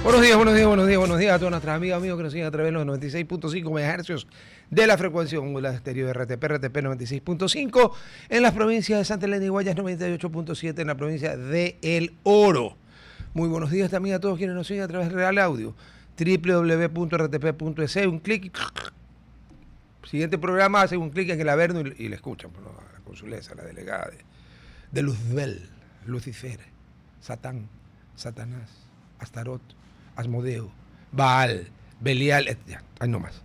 Buenos días, buenos días, buenos días, buenos días a todas nuestras amigas, amigos que nos siguen a través de los 96.5 MHz de la frecuencia modulada estéreo de RTP 96.5 en las provincias de Santa Elena y Guayas, 98.7 en la provincia de El Oro. Muy buenos días también a todos quienes nos siguen a través de Real Audio, www.rtp.es, un clic, siguiente programa, hacen un clic en el Averno y le escuchan, ¿no? A la consulesa, a la delegada de Luzbel, Lucifer, Satán, Satanás, Astarot, Asmodeo, Baal, Belial, ya, ahí nomás.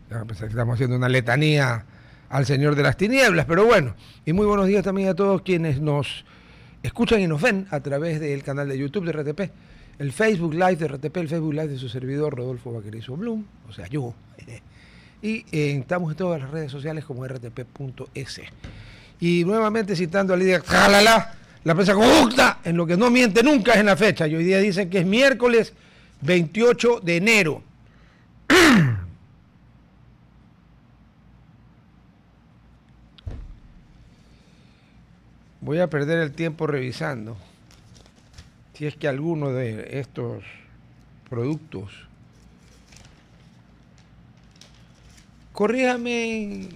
Ya pensar que estamos haciendo una letanía al Señor de las Tinieblas, pero bueno. Y muy buenos días también a todos quienes nos escuchan y nos ven a través del canal de YouTube de RTP, el Facebook Live de RTP, el Facebook Live de su servidor Rodolfo Vaquerizo Blum, o sea, yo. Y estamos en todas las redes sociales como rtp.es. Y nuevamente citando al líder jalala, la prensa corrupta, en lo que no miente nunca es en la fecha. Y hoy día dicen que es miércoles 28 de enero. Voy a perder el tiempo revisando si es que alguno de estos productos, corríjame,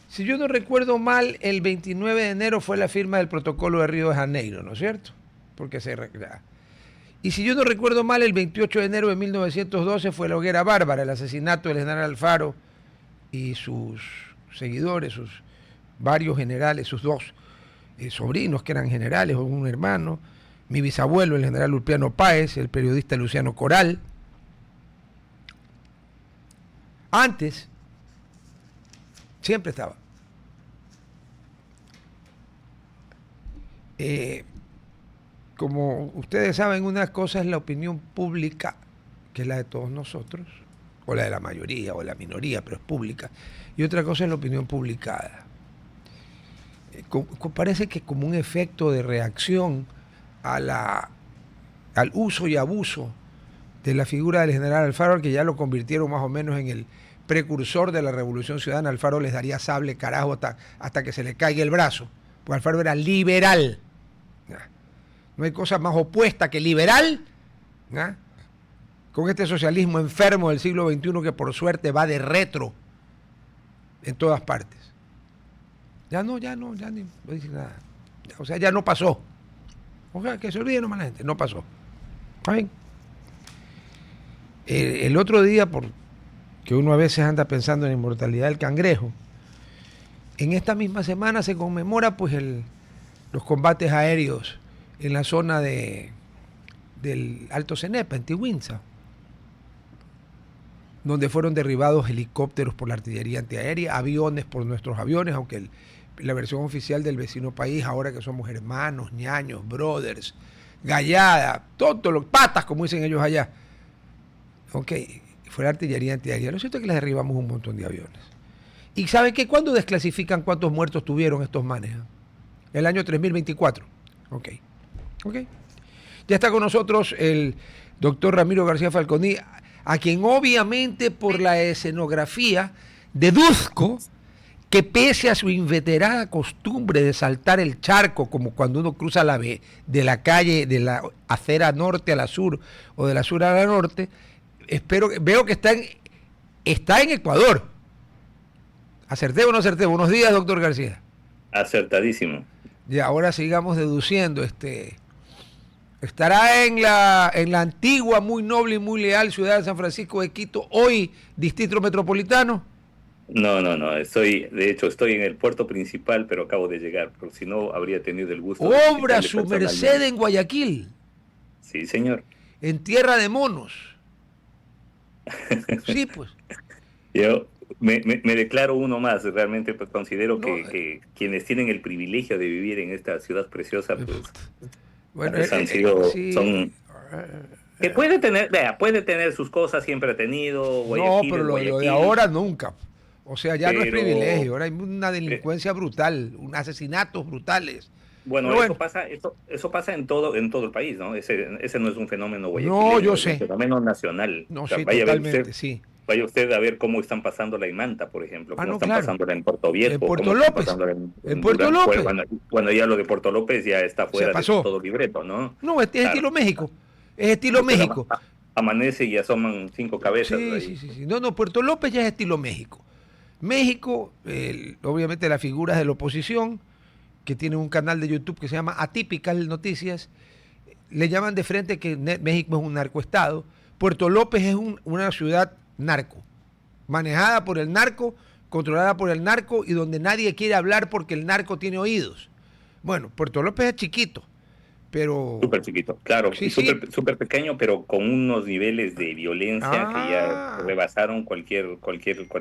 si yo no recuerdo mal, el 29 de enero fue la firma del protocolo de Río de Janeiro, ¿no es cierto? Porque se recrea. Y si yo no recuerdo mal, el 28 de enero de 1912 fue la hoguera bárbara, el asesinato del general Alfaro y sus seguidores, sus varios generales, sus dos sobrinos que eran generales o un hermano, mi bisabuelo, el general Ulpiano Páez, el periodista Luciano Coral. Antes, siempre estaba. Como ustedes saben, una cosa es la opinión pública, que es la de todos nosotros, o la de la mayoría, o la minoría, pero es pública, y otra cosa es la opinión publicada. Parece que como un efecto de reacción al uso y abuso de la figura del general Alfaro, que ya lo convirtieron más o menos en el precursor de la Revolución Ciudadana. Alfaro les daría sable, carajo, hasta que se le caiga el brazo, porque Alfaro era liberal. No hay cosa más opuesta que liberal, ¿no? Con este socialismo enfermo del siglo XXI que por suerte va de retro en todas partes. Ya ni no dice nada. O sea, ya no pasó. O sea, que se olvide nomás la gente, no pasó. ¿Está bien? El otro día, que uno a veces anda pensando en la inmortalidad del cangrejo, en esta misma semana se conmemora pues los combates aéreos en la zona del Alto Cenepa, en Tiwinza, donde fueron derribados helicópteros por la artillería antiaérea, aviones por nuestros aviones, aunque la versión oficial del vecino país, ahora que somos hermanos, ñaños, brothers, gallada, patas, como dicen ellos allá. Ok, fue la artillería antiaérea. Lo cierto es que les derribamos un montón de aviones. ¿Y saben qué? ¿Cuándo desclasifican cuántos muertos tuvieron estos manes? El año 3024. Ok. Ya está con nosotros el doctor Ramiro García Falconi, a quien obviamente por la escenografía deduzco que pese a su inveterada costumbre de saltar el charco, como cuando uno cruza de la calle, de la acera norte a la sur o de la sur a la norte, veo que está en Ecuador. ¿Acerté o no acerté? Buenos días, doctor García. Acertadísimo. Y ahora sigamos deduciendo. Estará en la antigua, muy noble y muy leal ciudad de San Francisco de Quito, hoy distrito metropolitano. No. De hecho, estoy en el puerto principal, pero acabo de llegar, porque si no habría tenido el gusto. Obra su merced en Guayaquil. Sí, señor. En tierra de monos. Sí, pues. Yo me declaro uno más. Realmente pues, considero que quienes tienen el privilegio de vivir en esta ciudad preciosa, pues, bueno, han sido, sí. Que puede tener sus cosas, siempre ha tenido. Guayaquil, no, pero lo de ahora nunca. O sea, ya no es privilegio, ahora hay una delincuencia brutal, asesinatos brutales. Bueno, eso pasa en todo el país, ¿no? Ese no es un fenómeno guayaquileño, no, yo sé. Es un fenómeno nacional. No, o sea, sí, totalmente, sí. Vaya usted a ver cómo están pasándola en Manta, por ejemplo, cómo están pasándola en Puerto Viejo, en Puerto López, en Puerto López. Bueno, ya lo de Puerto López ya está fuera de todo libreto, ¿no? No, es estilo México. Es estilo México. amanece y asoman 5 cabezas Sí, ahí. sí. No, Puerto López ya es estilo México. México, obviamente las figuras de la oposición, que tienen un canal de YouTube que se llama Atypical Noticias, le llaman de frente que México es un narcoestado. Puerto López es una ciudad narco, manejada por el narco, controlada por el narco y donde nadie quiere hablar porque el narco tiene oídos. Bueno, Puerto López es chiquito, pero... Súper chiquito, claro, Sí, y sí. súper pequeño, pero con unos niveles de violencia que ya Ah, rebasaron cualquier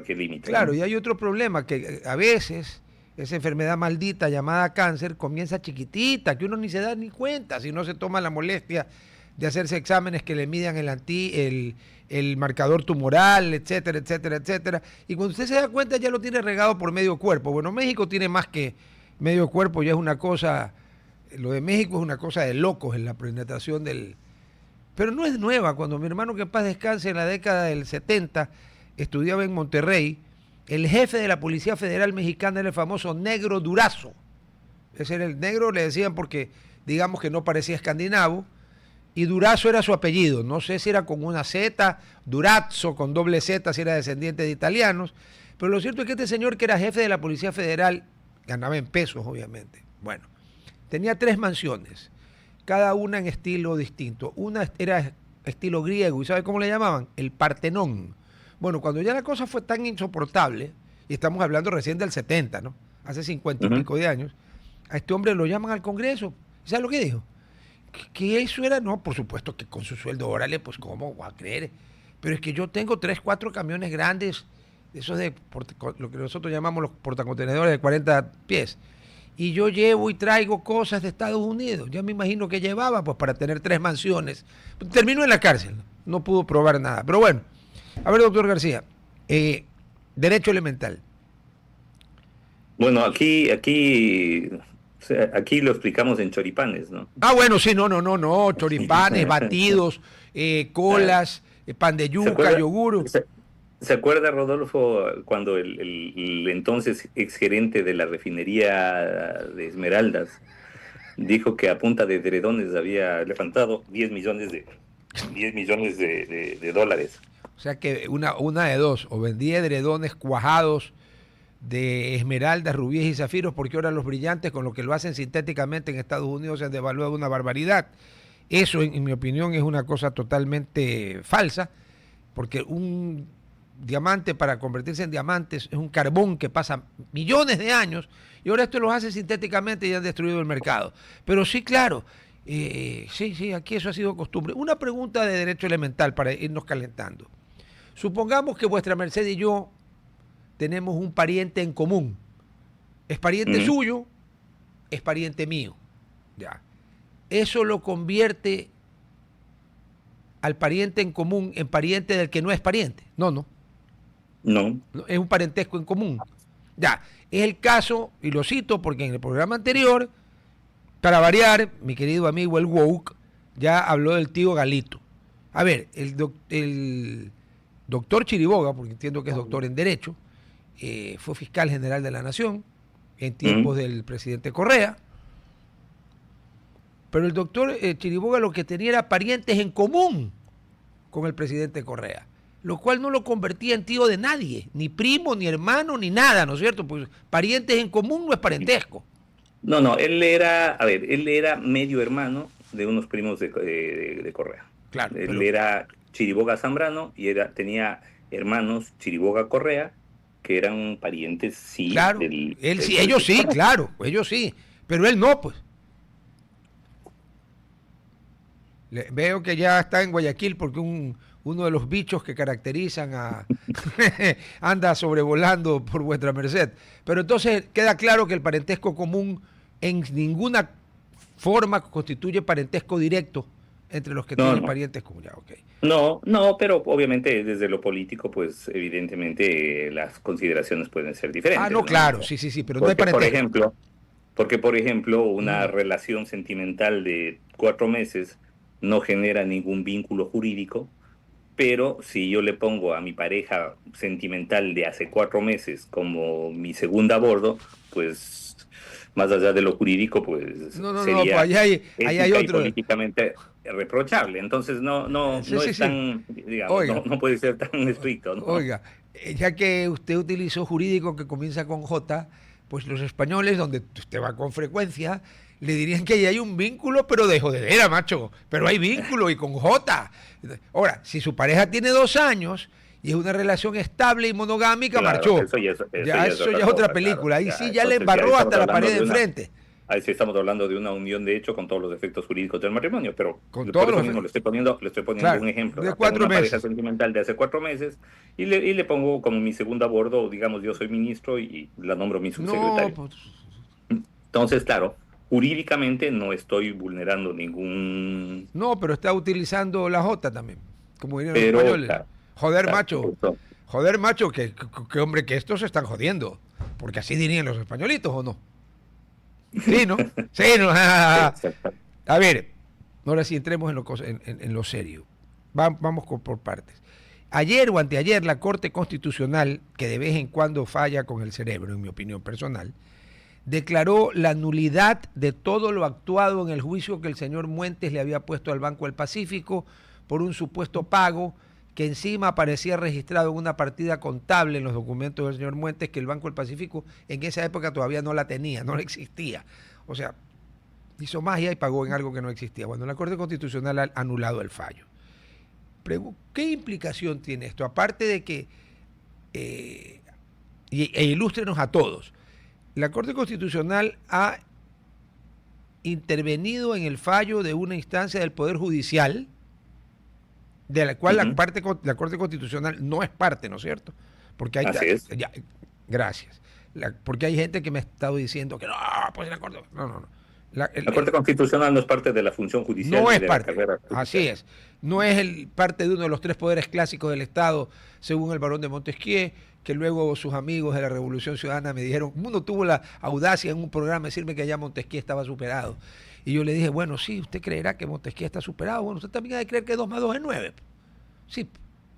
límite, claro, ¿no? y hay otro problema, que a veces esa enfermedad maldita llamada cáncer comienza chiquitita, que uno ni se da ni cuenta si no se toma la molestia de hacerse exámenes que le midan el marcador tumoral, etcétera, etcétera, etcétera. Y cuando usted se da cuenta ya lo tiene regado por medio cuerpo. Bueno, México tiene más que medio cuerpo, ya es una cosa, lo de México es una cosa de locos en la penetración del... Pero no es nueva. Cuando mi hermano, que en paz descanse, en la década del 70 estudiaba en Monterrey, el jefe de la Policía Federal Mexicana era el famoso Negro Durazo. Ese era el negro, le decían porque digamos que no parecía escandinavo, y Durazo era su apellido. No sé si era con una Z, Durazzo con doble Z, si era descendiente de italianos, pero lo cierto es que este señor, que era jefe de la Policía Federal, ganaba en pesos, obviamente. Bueno, tenía 3 mansiones, cada una en estilo distinto. Una era estilo griego, ¿y sabe cómo le llamaban? El Partenón. Bueno, cuando ya la cosa fue tan insoportable, y estamos hablando recién del 70, ¿no? Hace 50 y Ujú. pico de años, a este hombre lo llaman al Congreso. ¿Sabe lo que dijo? Que eso era, no, por supuesto que con su sueldo, órale, pues cómo va a creer. Pero es que yo tengo 3, 4 camiones grandes, esos de lo que nosotros llamamos los portacontenedores de 40 pies. Y yo llevo y traigo cosas de Estados Unidos. Ya me imagino que llevaba, pues, para tener 3 mansiones. Terminó en la cárcel, no pudo probar nada. Pero bueno, a ver, doctor García, derecho elemental. Bueno, o sea, aquí lo explicamos en choripanes, ¿no? Ah, bueno, sí, no, choripanes, batidos, Ah, colas, pan de ¿Se yuca, acuerda? yogur. ¿Se acuerda, Rodolfo, cuando el entonces exgerente de la refinería de Esmeraldas dijo que a punta de dredones había levantado 10 millones de dólares? O sea que una de dos, o vendía edredones cuajados de esmeraldas, rubíes y zafiros, porque ahora los brillantes, con lo que lo hacen sintéticamente en Estados Unidos, se han devaluado una barbaridad. Eso, en mi opinión, es una cosa totalmente falsa, porque un diamante, para convertirse en diamantes, es un carbón que pasa millones de años, y ahora esto lo hace sintéticamente y han destruido el mercado. Pero sí, claro, sí, aquí eso ha sido costumbre. Una pregunta de derecho elemental para irnos calentando. Supongamos que vuestra merced y yo tenemos un pariente en común. Es pariente Ujú. suyo, es pariente mío. Ya. Eso lo convierte al pariente en común en pariente del que no es pariente. No, No, es un parentesco en común. Ya. Es el caso, y lo cito porque en el programa anterior, para variar, mi querido amigo el Woke ya habló del tío Galito. A ver, el doctor Chiriboga, porque entiendo que es doctor en Derecho, fue fiscal general de la Nación en ujú. tiempos del presidente Correa, pero el doctor Chiriboga lo que tenía era parientes en común con el presidente Correa, lo cual no lo convertía en tío de nadie, ni primo, ni hermano, ni nada, ¿no es cierto? Pues parientes en común no es parentesco. No, él era medio hermano de unos primos de Correa. Claro, Él pero era Chiriboga Zambrano y tenía hermanos Chiriboga Correa que eran parientes, sí, claro, él sí, ellos del sí, Correa. claro, ellos sí, pero él no, pues. Veo que ya está en Guayaquil porque uno de los bichos que caracterizan a anda sobrevolando por vuestra merced. Pero entonces queda claro que el parentesco común en ninguna forma constituye parentesco directo entre los que No, tienen no. parientes comunes. Ya, okay. No, pero obviamente desde lo político, pues evidentemente las consideraciones pueden ser Ah, diferentes, no, ¿no? claro, sí, pero no hay Porque, por parentesco. ejemplo, una Mm. relación sentimental de 4 meses no genera ningún vínculo jurídico, pero si yo le pongo a mi pareja sentimental de hace 4 meses como mi segunda a bordo, pues más allá de lo jurídico, pues No, pues sería ahí hay ética y otro. políticamente reprochable. Entonces Sí, no sí, es sí. tan, digamos, Oiga, no puede ser tan estricto, ¿no? oiga, ya que usted utilizó jurídico que comienza con J, pues los españoles, donde usted va con frecuencia, le dirían que ahí hay un vínculo, pero de jodedera, macho. Pero hay vínculo y con J. Ahora, si su pareja tiene 2 años y es una relación estable y monogámica, Claro, marchó. eso Ya ya es eso otra ya es otra cosa, claro. película. Ahí Ya, sí ya le entonces ya embarró estamos hasta la hablando pared de de una, enfrente. ahí sí estamos hablando de una unión de hecho con todos los efectos jurídicos del matrimonio, pero Con por todos eso los mismo efectos. le estoy poniendo Claro, un ejemplo. de ¿No? Tengo cuatro una pareja meses. sentimental de hace 4 meses y le pongo como mi segundo a bordo, digamos, yo soy ministro y la nombro mi No, subsecretario. pues, Entonces, claro, jurídicamente no estoy vulnerando ningún, no, pero está utilizando la J también, como dirían los pero españoles. claro, Joder, claro, macho. eso, Joder, macho, que hombre, que estos se están jodiendo. Porque así dirían los españolitos, ¿o no? Sí, ¿no? Sí, ¿no? exacto. A ver, ahora sí entremos en lo serio. Vamos por partes. Ayer o anteayer la Corte Constitucional, que de vez en cuando falla con el cerebro, en mi opinión personal, declaró la nulidad de todo lo actuado en el juicio que el señor Muentes le había puesto al Banco del Pacífico por un supuesto pago que encima aparecía registrado en una partida contable en los documentos del señor Muentes, que el Banco del Pacífico en esa época todavía no la tenía, no la existía. O sea, hizo magia y pagó en algo que no existía. Bueno, la Corte Constitucional ha anulado el fallo. ¿Qué implicación tiene esto? Aparte de que, e ilústrenos a todos, la Corte Constitucional ha intervenido en el fallo de una instancia del Poder Judicial, de la cual Ujú, la Corte Constitucional no es parte, ¿no es cierto? Porque hay... así es. Ya, gracias. Porque hay gente que me ha estado diciendo que no, pues la Corte... No, no, no. La Corte Constitucional no es parte de la función judicial No ni es de la parte, carrera así judicial. es. No es parte de uno de los tres poderes clásicos del Estado, según el barón de Montesquieu, que luego sus amigos de la Revolución Ciudadana me dijeron, uno tuvo la audacia en un programa de decirme que ya Montesquieu estaba superado. Y yo le dije, bueno, sí, usted creerá que Montesquieu está superado. Bueno, usted también ha de creer que 2 más 2 es 9. Sí,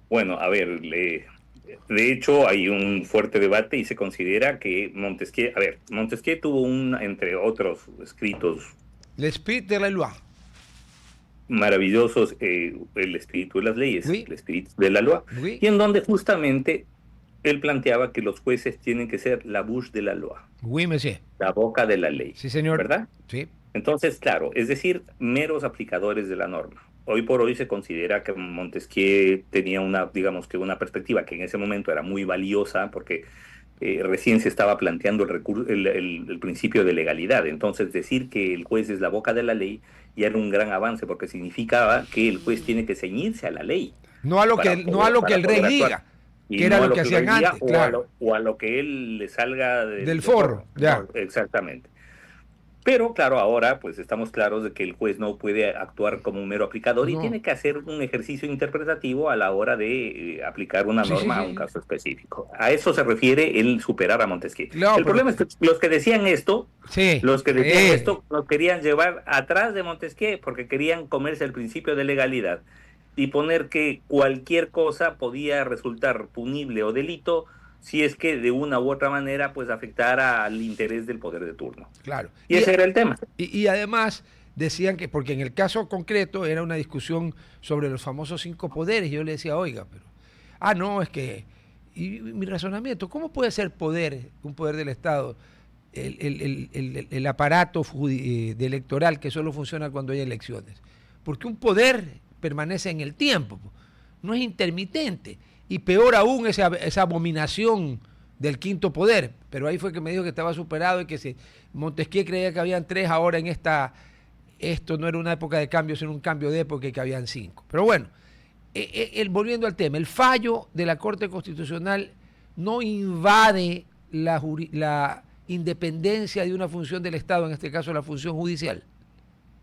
Bueno, a ver, de hecho hay un fuerte debate y se considera que Montesquieu, a ver, Montesquieu tuvo entre otros escritos l'esprit de la loi. maravillosos, el espíritu de las leyes, Oui, el espíritu de la loi, oui, y en donde justamente él planteaba que los jueces tienen que ser la bouche de la loi, oui, monsieur. la boca de la ley, Sí, señor. ¿verdad? Sí. Entonces, claro, es decir, meros aplicadores de la norma. Hoy por hoy se considera que Montesquieu tenía una, digamos que una perspectiva que en ese momento era muy valiosa porque recién se estaba planteando el principio de legalidad. Entonces, decir que el juez es la boca de la ley ya era un gran avance porque significaba que el juez tiene que ceñirse a la ley No a lo que para el rey poder actuar. diga, que Y era no a lo lo que que el hacían rey diga antes, claro. o a lo que él le salga Del de forro, forro. ya. No, exactamente. Pero claro, ahora pues estamos claros de que el juez no puede actuar como un mero aplicador y No. tiene que hacer un ejercicio interpretativo a la hora de aplicar una Sí, sí, norma a sí, un sí. caso específico. A eso se refiere el superar a Montesquieu. Claro, El pero... problema es que los que decían esto, Sí, los que decían esto, nos querían llevar atrás de Montesquieu porque querían comerse el principio de legalidad y poner que cualquier cosa podía resultar punible o delito si es que de una u otra manera pues afectara al interés del poder de turno. claro. Y ese era el tema. Y además decían que, porque en el caso concreto era una discusión sobre los famosos 5 poderes, yo le decía, oiga, pero... Ah, no, es que... Y mi razonamiento, ¿cómo puede ser poder, un poder del Estado, el aparato electoral que solo funciona cuando hay elecciones? Porque un poder permanece en el tiempo, no es intermitente. Y peor aún esa abominación del quinto poder. Pero ahí fue que me dijo que estaba superado y que si Montesquieu creía que habían 3, ahora en esto no era una época de cambio, sino un cambio de época y que habían 5. Pero bueno, volviendo al tema, el fallo de la Corte Constitucional no invade la independencia de una función del Estado, en este caso la función judicial.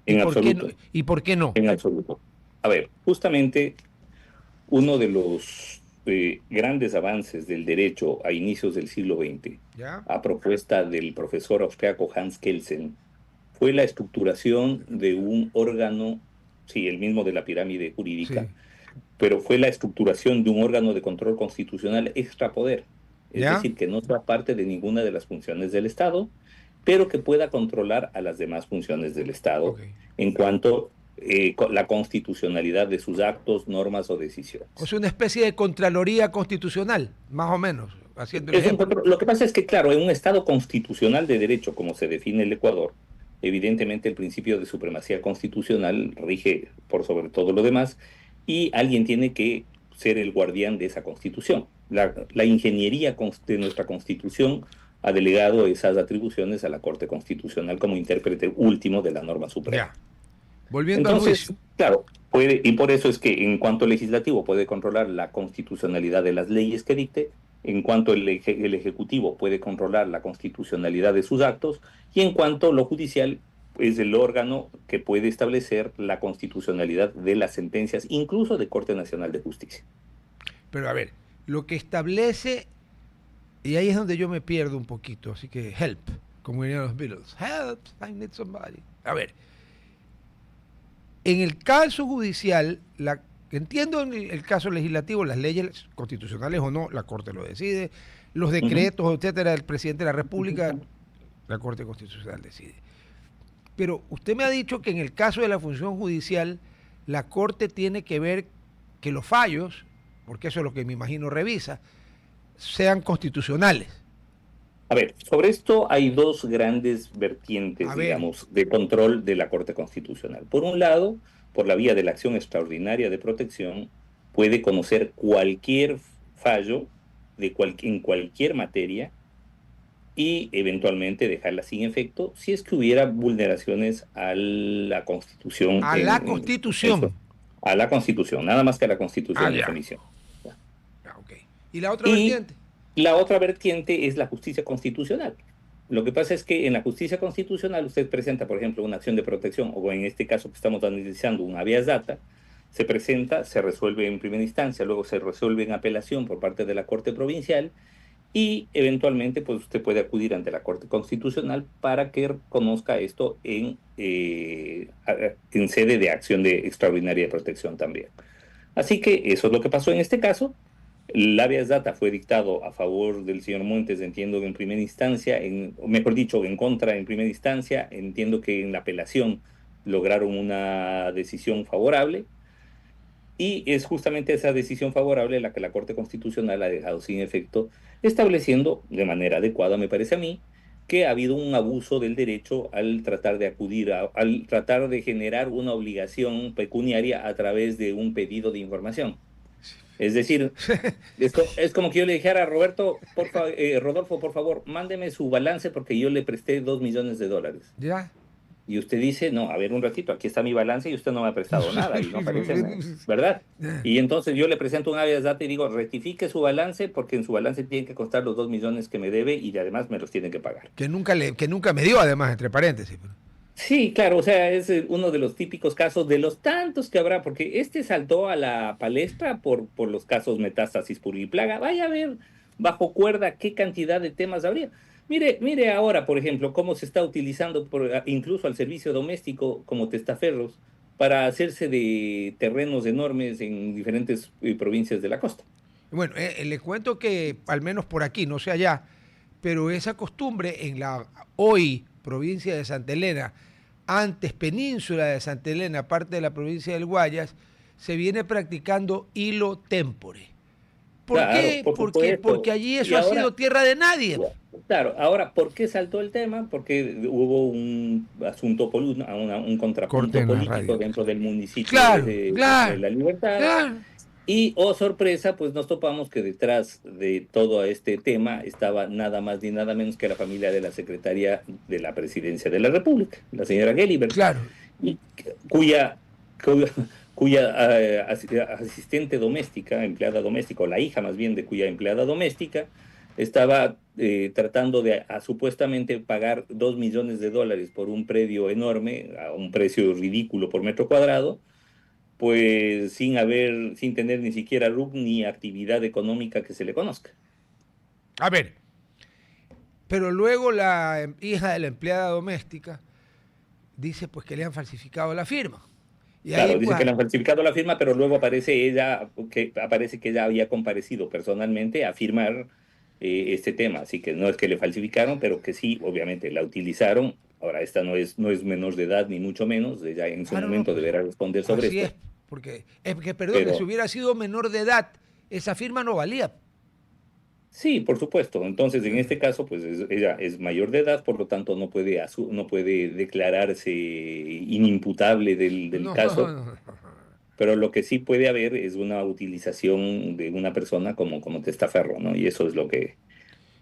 ¿Y En por qué no? absoluto, ¿Y por qué no? en absoluto. A ver, justamente uno de los grandes avances del derecho a inicios del siglo XX, ¿Ya? a propuesta del profesor austriaco Hans Kelsen, fue la estructuración de un órgano, sí, el mismo de la pirámide Sí, jurídica, pero fue la estructuración de un órgano de control constitucional extrapoder, es ¿Ya? decir, que no sea parte de ninguna de las funciones del Estado, pero que pueda controlar a las demás funciones del Ok. Estado en cuanto la constitucionalidad de sus actos, normas o O decisiones. sea, una especie de Contraloría Constitucional, más o menos, haciendo el Es un ejemplo. control. Lo que pasa es que, claro, en un Estado constitucional de derecho, como se define el Ecuador, evidentemente el principio de supremacía constitucional rige por sobre todo lo demás y alguien tiene que ser el guardián de esa constitución. La ingeniería de nuestra constitución ha delegado esas atribuciones a la Corte Constitucional como intérprete último de la norma suprema. Ya. Volviendo al Entonces, juicio. claro, puede, y por eso es que en cuanto legislativo puede controlar la constitucionalidad de las leyes que dicte, en cuanto el Ejecutivo puede controlar la constitucionalidad de sus actos, y en cuanto lo judicial es el órgano que puede establecer la constitucionalidad de las sentencias, incluso de Corte Nacional de Justicia. Pero a ver, lo que establece, y ahí es donde yo me pierdo un poquito, así que help, como dirían los Beatles. Help, I need somebody. A ver, en el caso judicial, entiendo en el caso legislativo, las leyes constitucionales o no, la Corte lo decide, los Ujú. decretos, etcétera, el presidente de la República, la Corte Constitucional decide. Pero usted me ha dicho que en el caso de la función judicial, la Corte tiene que ver que los fallos, porque eso es lo que me imagino revisa, sean constitucionales. A ver, sobre esto hay dos grandes A vertientes, ver, digamos, de control de la Corte Constitucional. Por un lado, por la vía de la acción extraordinaria de protección, puede conocer cualquier fallo en cualquier materia y eventualmente dejarla sin efecto si es que hubiera vulneraciones a la Constitución a la Constitución. a la Constitución, nada más que a la Ah, Constitución en su ya. emisión. Ah, ok. ¿Y la otra Y vertiente? la otra vertiente es la justicia constitucional. Lo que pasa es que en la justicia constitucional usted presenta, por ejemplo, una acción de protección, o en este caso que estamos analizando, un habeas data, se presenta, se resuelve en primera instancia, luego se resuelve en apelación por parte de la Corte Provincial y eventualmente pues usted puede acudir ante la Corte Constitucional para que conozca esto en sede de acción de extraordinaria de protección también. Así que eso es lo que pasó en este caso. El habeas data fue dictado a favor del señor Montes, entiendo que en primera instancia, o mejor dicho, en contra en primera instancia, entiendo que en la apelación lograron una decisión favorable y es justamente esa decisión favorable la que la Corte Constitucional ha dejado sin efecto, estableciendo de manera adecuada, me parece a mí, que ha habido un abuso del derecho al tratar de al tratar de generar una obligación pecuniaria a través de un pedido de información. Es decir, es como que yo le dijera a Roberto, Rodolfo, por favor, mándeme su balance porque yo le presté $2 millones. ¿Ya? Y usted dice, no, a ver un ratito, aquí está mi balance y usted no me ha prestado nada y no aparece, ¿verdad? Y entonces yo le presento un habeas data y digo, rectifique su balance porque en su balance tiene que constar los 2 millones que me debe y además me los tienen que pagar. Que nunca me dio, además, entre paréntesis. Sí, claro, o sea, es uno de los típicos casos de los tantos que habrá, porque este saltó a la palestra por los casos metástasis pluriplaga. Vaya a ver bajo cuerda qué cantidad de temas habría. Mire ahora, por ejemplo, cómo se está utilizando incluso al servicio doméstico como testaferros para hacerse de terrenos enormes en diferentes provincias de la costa. Bueno, le cuento que, al menos por aquí, no sé allá, pero esa costumbre en la hoy provincia de Santa Elena, antes península de Santa Elena, parte de la provincia del Guayas, se viene practicando hilo tempore. ¿Por Claro, qué? por Porque supuesto. allí Y eso ha ahora, sido tierra de nadie. claro, ahora, ¿por qué saltó el tema? Porque hubo un asunto, un Corte contrapunto en la político radio. dentro del municipio Claro, de claro, La Libertad. claro. Y, oh sorpresa, pues nos topamos que detrás de todo este tema estaba nada más ni nada menos que la familia de la secretaria de la Presidencia de la República, la señora Gelibert, Claro. y cuya, cuya, cuya asistente doméstica, empleada doméstica, o la hija más bien de cuya empleada doméstica, estaba tratando de supuestamente pagar $2 millones por un predio enorme, a un precio ridículo por metro cuadrado, pues sin tener ni siquiera RUC ni actividad económica que se le conozca. A ver, pero luego la hija de la empleada doméstica dice pues que le han falsificado la firma. Y ahí, Claro, dice pues, que le han falsificado la firma, pero luego aparece que ella había comparecido personalmente a firmar este tema. Así que no es que le falsificaron, pero que sí, obviamente, la utilizaron. Ahora, esta no es menor de edad, ni mucho menos. Ella en su claro, no, momento pues deberá responder sobre así es. esto. Porque, es que, perdón, si Pero hubiera sido menor de edad, esa firma no valía. sí, por supuesto. Entonces, en este caso, pues ella es mayor de edad, por lo tanto, no puede declararse inimputable del No, caso. no, no. Pero lo que sí puede haber es una utilización de una persona como testaferro, ¿no? Y eso es lo que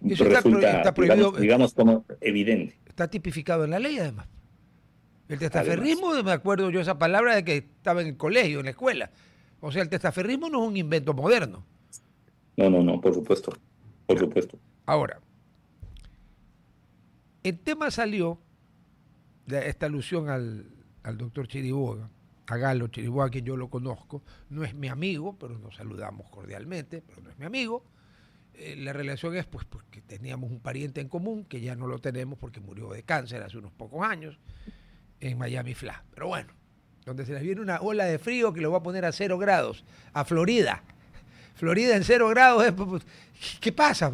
Y eso está, resulta, está prohibido, digamos como evidente, está tipificado en la ley, además. El además. testaferrismo, me acuerdo yo esa palabra de que estaba en el colegio, en la escuela. O sea, el testaferrismo no es un invento moderno. No, no, no, por supuesto, por Ya. supuesto. Ahora, el tema salió de esta alusión al doctor Chiriboga, a Galo Chiriboga, que yo lo conozco. No es mi amigo, pero nos saludamos cordialmente, pero no es mi amigo. La relación es pues que teníamos un pariente en común, que ya no lo tenemos porque murió de cáncer hace unos pocos años, en Miami Fla. Pero bueno, donde se les viene una ola de frío que lo va a poner a 0 grados, a Florida. Florida en 0 grados, ¿qué pasa?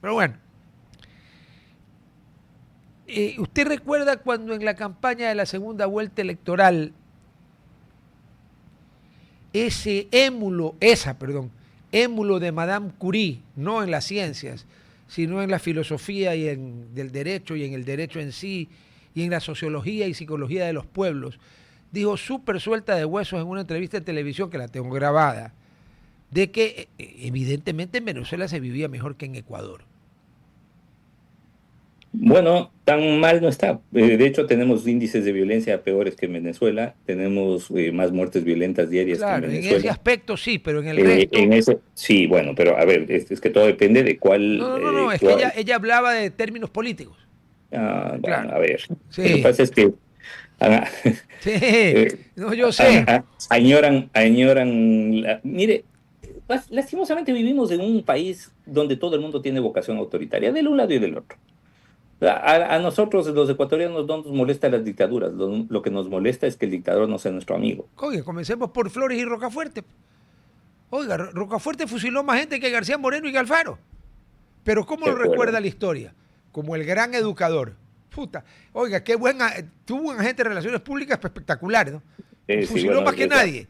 Pero bueno, ¿usted recuerda cuando en la campaña de la segunda vuelta electoral émulo de Madame Curie, no en las ciencias, sino en la filosofía del derecho y en el derecho en sí, y en la sociología y psicología de los pueblos, dijo súper suelta de huesos en una entrevista de televisión que la tengo grabada, de que evidentemente en Venezuela se vivía mejor que en Ecuador? Bueno, tan mal no está. De hecho, tenemos índices de violencia peores que en Venezuela. Tenemos más muertes violentas diarias que en Claro, en ese Venezuela. aspecto sí, pero en el resto... En ese, sí, bueno, pero a ver, es que todo depende de No, cuál, no, no, no, es que ella hablaba de términos políticos. bueno, Claro, a ver. Lo que sí, pasa es que ah, sí, eh, no, yo sé. mire, lastimosamente vivimos en un país donde todo el mundo tiene vocación autoritaria, del un lado y del otro. A nosotros, los ecuatorianos, no nos molesta las dictaduras. Lo que nos molesta es que el dictador no sea nuestro amigo. Oye, comencemos por Flores y Rocafuerte. Oiga, Rocafuerte fusiló más gente que García Moreno y Galfaro. Pero ¿cómo De lo recuerda acuerdo. la historia? Como el gran educador. Puta, oiga, tuvo un agente de relaciones públicas espectacular, ¿no? Sí, Fusiló bueno, más que nadie.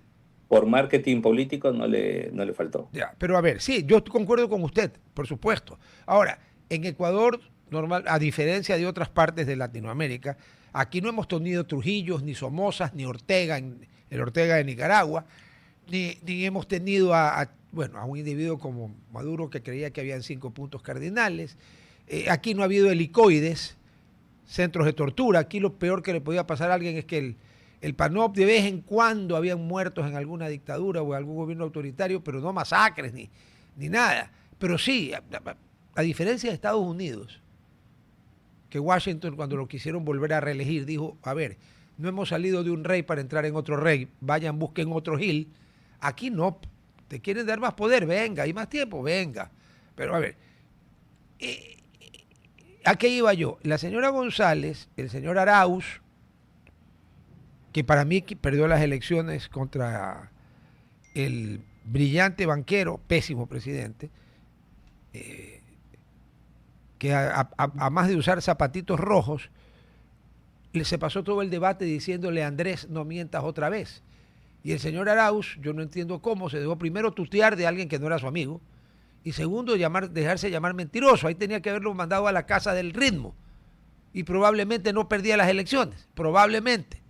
por marketing político no le faltó. Ya, pero a ver, sí, yo concuerdo con usted, por supuesto. Ahora, en Ecuador, normal, a diferencia de otras partes de Latinoamérica, aquí no hemos tenido Trujillos, ni Somozas, ni Ortega, el Ortega de Nicaragua, ni hemos tenido bueno, a un individuo como Maduro que creía que habían 5 puntos cardinales. Aquí no ha habido helicoides, centros de tortura. Aquí lo peor que le podía pasar a alguien es que el PANOP de vez en cuando habían muertos en alguna dictadura o en algún gobierno autoritario, pero no masacres ni nada. Pero sí, a diferencia de Estados Unidos, que Washington cuando lo quisieron volver a reelegir dijo, a ver, no hemos salido de un rey para entrar en otro rey, vayan, busquen otro Gil. Aquí no, te quieren dar más poder, venga, hay más tiempo, venga. Pero a ver, ¿a qué iba yo? La señora González, el señor Arauz, que para mí perdió las elecciones contra el brillante banquero, pésimo presidente, que a más de usar zapatitos rojos, se pasó todo el debate diciéndole a Andrés, no mientas otra vez. Y el señor Arauz, yo no entiendo cómo, se dejó primero tutear de alguien que no era su amigo, y segundo, dejarse llamar mentiroso. Ahí tenía que haberlo mandado a la casa del ritmo. Y probablemente no perdía las elecciones, probablemente.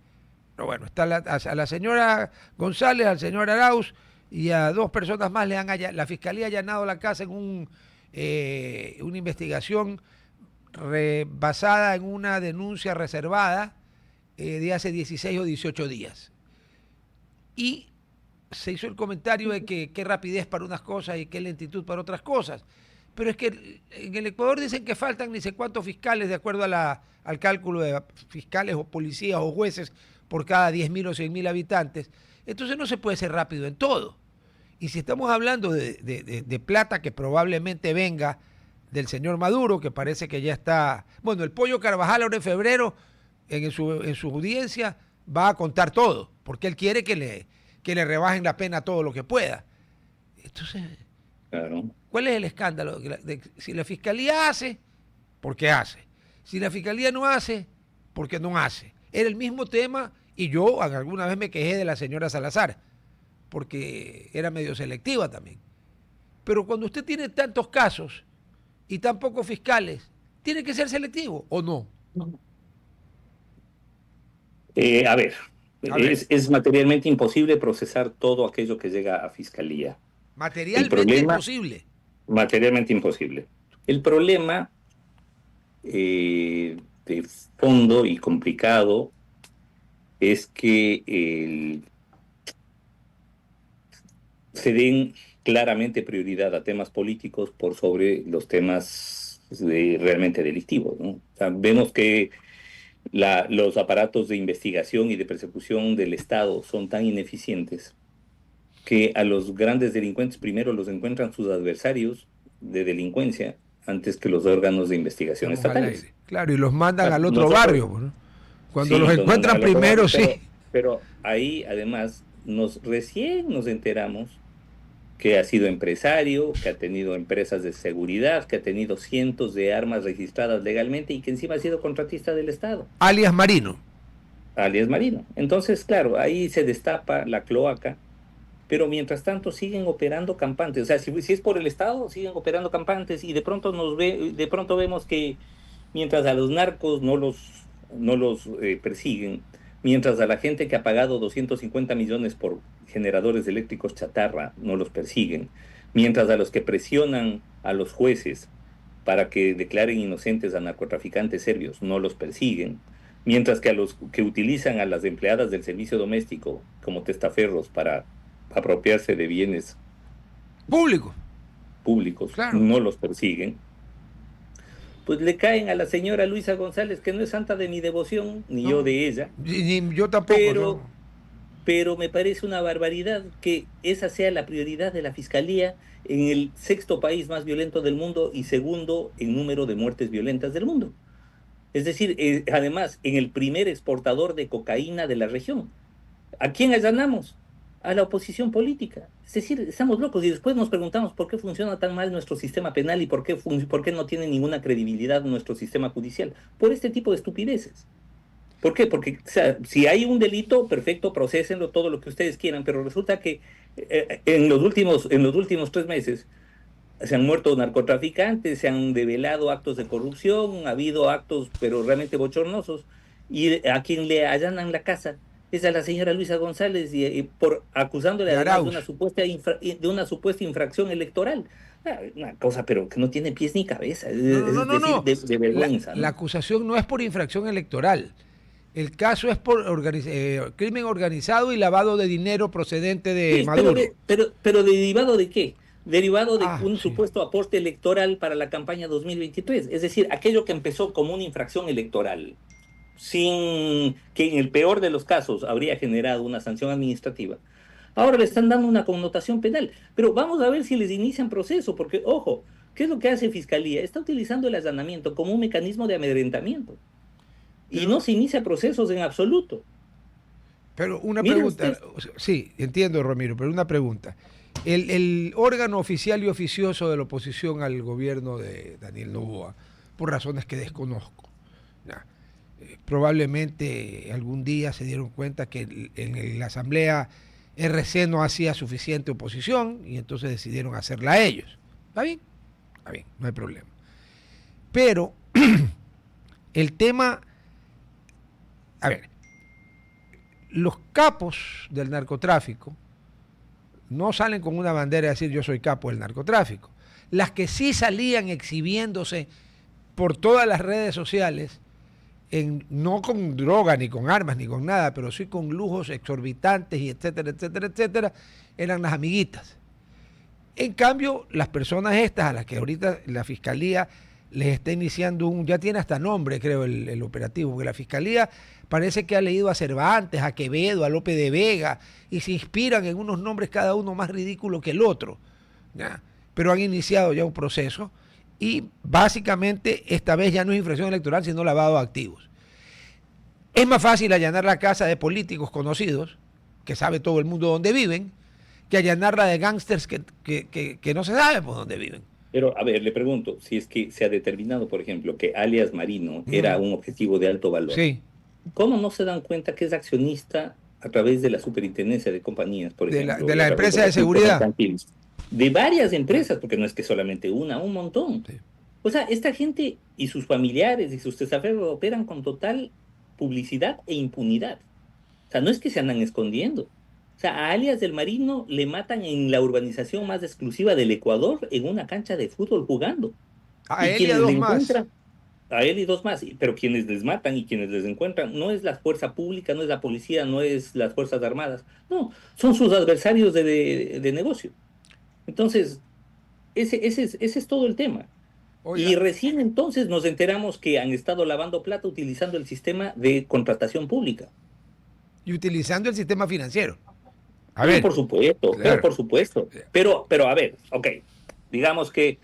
Pero bueno, está a la señora González, al señor Arauz y a 2 personas más la fiscalía ha allanado la casa en una investigación basada en una denuncia reservada de hace 16 o 18 días. Y se hizo el comentario de que qué rapidez para unas cosas y qué lentitud para otras cosas. Pero es que en el Ecuador dicen que faltan ni sé cuántos fiscales de acuerdo al cálculo de fiscales o policías o jueces por cada 10.000 o 100.000 habitantes. Entonces no se puede ser rápido en todo. Y si estamos hablando de plata que probablemente venga del señor Maduro, que parece que ya está... Bueno, el Pollo Carvajal ahora en febrero, en su audiencia, va a contar todo, porque él quiere que le rebajen la pena todo lo que pueda. Entonces, Claro. ¿cuál es el escándalo? Si la fiscalía hace, ¿por qué hace? Si la fiscalía no hace, ¿por qué no hace? Era el mismo tema y yo alguna vez me quejé de la señora Salazar, porque era medio selectiva también. Pero cuando usted tiene tantos casos y tan pocos fiscales, tiene que ser selectivo, ¿o no? A ver, A ver, es materialmente imposible procesar todo aquello que llega a fiscalía. El materialmente problema, imposible. materialmente imposible. El problema de fondo y complicado es que se den claramente prioridad a temas políticos por sobre los temas realmente delictivos, ¿no? O sea, vemos que los aparatos de investigación y de persecución del Estado son tan ineficientes que a los grandes delincuentes primero los encuentran sus adversarios de delincuencia antes que los órganos de investigación Estamos al estatales. aire. Claro, y los mandan al otro Nosotros, barrio, ¿no? Cuando los sí, los mandan encuentran al otro primero, barrio, sí. pero ahí además recién nos enteramos que ha sido empresario, que ha tenido empresas de seguridad, que ha tenido cientos de armas registradas legalmente y que encima ha sido contratista del Estado, Alias Marino. alias Marino. Entonces, claro, ahí se destapa la cloaca, pero mientras tanto siguen operando campantes. O sea, si es por el Estado, siguen operando campantes y de pronto de pronto vemos que mientras a los narcos no los persiguen, mientras a la gente que ha pagado 250 millones por generadores eléctricos chatarra no los persiguen, mientras a los que presionan a los jueces para que declaren inocentes a narcotraficantes serbios no los persiguen, mientras que a los que utilizan a las empleadas del servicio doméstico como testaferros para apropiarse de bienes Público. públicos Claro. no los persiguen, pues le caen a la señora Luisa González, que no es santa de mi devoción, ni yo No, de ella, ni yo tampoco. pero, pero me parece una barbaridad que esa sea la prioridad de la Fiscalía en el sexto país más violento del mundo y segundo en número de muertes violentas del mundo. Es decir, además, en el primer exportador de cocaína de la región. ¿A quién allanamos? A la oposición política. Es decir, estamos locos y después nos preguntamos por qué funciona tan mal nuestro sistema penal y por qué no tiene ninguna credibilidad nuestro sistema judicial. Por este tipo de estupideces. ¿Por qué? Porque o sea, si hay un delito, perfecto, procesenlo todo lo que ustedes quieran, pero resulta que en los últimos 3 meses se han muerto narcotraficantes, se han develado actos de corrupción, ha habido actos, pero realmente bochornosos, y a quien le allanan la casa es a la señora Luisa González por acusándole De además de una Arauz. supuesta infracción electoral. Una cosa, pero que no tiene pies ni cabeza, No, no, no, es no, decir, no. de vergüenza, La ¿no? acusación no es por infracción electoral. El caso es por crimen organizado y lavado de dinero procedente de Sí, pero, Maduro. pero ¿derivado de qué? Derivado de Ah, un sí. supuesto aporte electoral para la campaña 2023. Es decir, aquello que empezó como una infracción electoral, sin que en el peor de los casos habría generado una sanción administrativa. Ahora le están dando una connotación penal. Pero vamos a ver si les inician proceso, porque, ojo, ¿qué es lo que hace Fiscalía? Está utilizando el allanamiento como un mecanismo de amedrentamiento y no Pero, se inicia procesos en absoluto. pero una Mire pregunta. usted. Sí, entiendo, Ramiro, pero una pregunta. El órgano oficial y oficioso de la oposición al gobierno de Daniel Noboa, por razones que desconozco, ya, probablemente algún día se dieron cuenta que en la asamblea RC no hacía suficiente oposición y entonces decidieron hacerla ellos. ¿Está bien? Está bien, no hay problema. Pero el tema, a ver, los capos del narcotráfico no salen con una bandera a decir yo soy capo del narcotráfico. Las que sí salían exhibiéndose por todas las redes sociales, no con droga, ni con armas, ni con nada, pero sí con lujos exorbitantes y etcétera, etcétera, etcétera, eran las amiguitas. En cambio, las personas estas a las que ahorita la Fiscalía les está iniciando ya tiene hasta nombre, creo, el operativo, porque la Fiscalía parece que ha leído a Cervantes, a Quevedo, a Lope de Vega, y se inspiran en unos nombres cada uno más ridículo que el otro, ¿ya? Pero han iniciado ya un proceso y básicamente esta vez ya no es infracción electoral, sino lavado de activos. Es más fácil allanar la casa de políticos conocidos, que sabe todo el mundo dónde viven, que allanar la de gángsters que no se sabe por dónde viven. Pero, a ver, le pregunto, si es que se ha determinado, por ejemplo, que alias Marino era Mm, un objetivo de alto valor, sí, ¿cómo no se dan cuenta que es accionista a través de la superintendencia de compañías, por ejemplo, de y la a través empresa de de los grupos seguridad. mercantiles? De varias empresas, porque no es que solamente una, un montón. Sí. O sea, esta gente y sus familiares y sus testaferros operan con total publicidad e impunidad. O sea, no es que se andan escondiendo. O sea, a alias del Marino le matan en la urbanización más exclusiva del Ecuador en una cancha de fútbol jugando. A Y él y a quienes le dos más. encuentran, a él y dos más, pero quienes les matan y quienes les encuentran no es la fuerza pública, no es la policía, no es las Fuerzas Armadas, no, son sus adversarios de negocio. Entonces, ese es todo el tema. Y Oiga, recién entonces nos enteramos que han estado lavando plata utilizando el sistema de contratación pública. y utilizando el sistema financiero. A Pero ver, por supuesto, pero claro. por supuesto. Pero a ver, ok, digamos que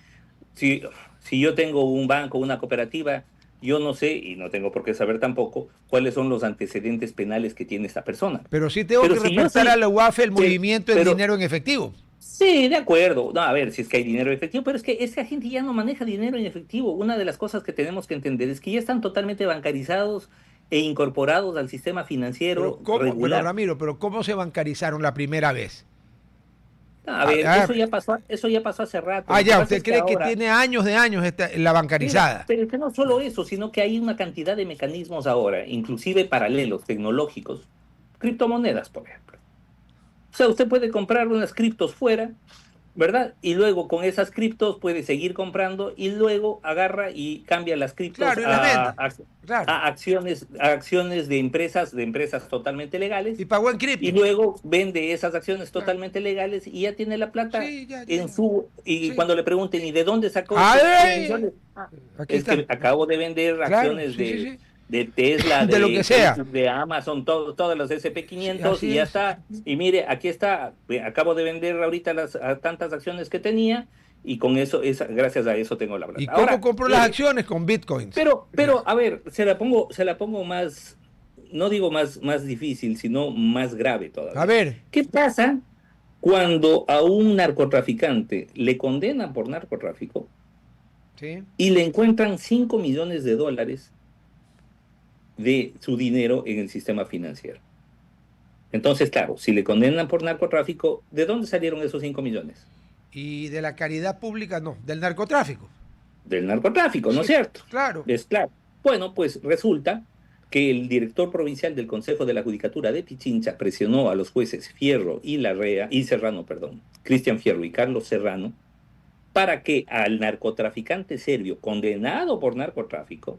si, si yo tengo un banco, una cooperativa, yo no sé, y no tengo por qué saber tampoco, cuáles son los antecedentes penales que tiene esta persona. Pero sí tengo Pero que si yo reportar a soy, la UAFE el pero, movimiento en pero dinero en efectivo. sí, de acuerdo. No, a ver, si es que hay dinero efectivo, pero es que esa gente ya no maneja dinero en efectivo. Una de las cosas que tenemos que entender es que ya están totalmente bancarizados e incorporados al sistema Pero financiero ¿cómo? Pero regular. Ramiro, pero ¿cómo se bancarizaron la primera vez? A ver, eso ya pasó hace rato. Lo que Ya, pasa ¿usted es que cree que ahora, tiene años de años la mira, bancarizada? pero es que no solo eso, sino que hay una cantidad de mecanismos ahora, inclusive paralelos, tecnológicos, criptomonedas, por ejemplo. O sea, usted puede comprar unas criptos fuera, ¿verdad? Y luego con esas criptos puede seguir comprando y luego agarra y cambia las criptos Claro, y las vende. Claro. a acciones de empresas totalmente legales Y pagó en y cripto. luego vende esas acciones Claro. totalmente legales y ya tiene la plata Sí, ya, ya. en su, y Sí. cuando le pregunten, ¿y de dónde sacó estos 100 ¡Ay! millones? Aquí Es que está. acabo de vender Claro, acciones sí, sí, sí. de Tesla, De lo que de sea. Facebook, de Amazon, todas las S&P Sí, 500 así y ya es. está. Y mire, aquí está, acabo de vender ahorita tantas acciones que tenía y con eso, gracias a eso tengo la ¿Y plata. cómo Ahora, compró las acciones? Con bitcoins. a ver, se la pongo más, no digo más difícil, sino más grave A todavía. ver, ¿Qué pasa cuando a un narcotraficante le condenan por narcotráfico sí. y le encuentran $5 millones de su dinero en el sistema financiero? Entonces, claro, si le condenan por narcotráfico, ¿de dónde salieron esos 5 millones? Y de la caridad pública, no, del narcotráfico. Del narcotráfico, ¿no es Sí, cierto? claro. Es claro. Bueno, pues resulta que el director provincial del Consejo de la Judicatura de Pichincha presionó a los jueces Fierro y Larrea, y Serrano, perdón, Cristian Fierro y Carlos Serrano, para que al narcotraficante serbio condenado por narcotráfico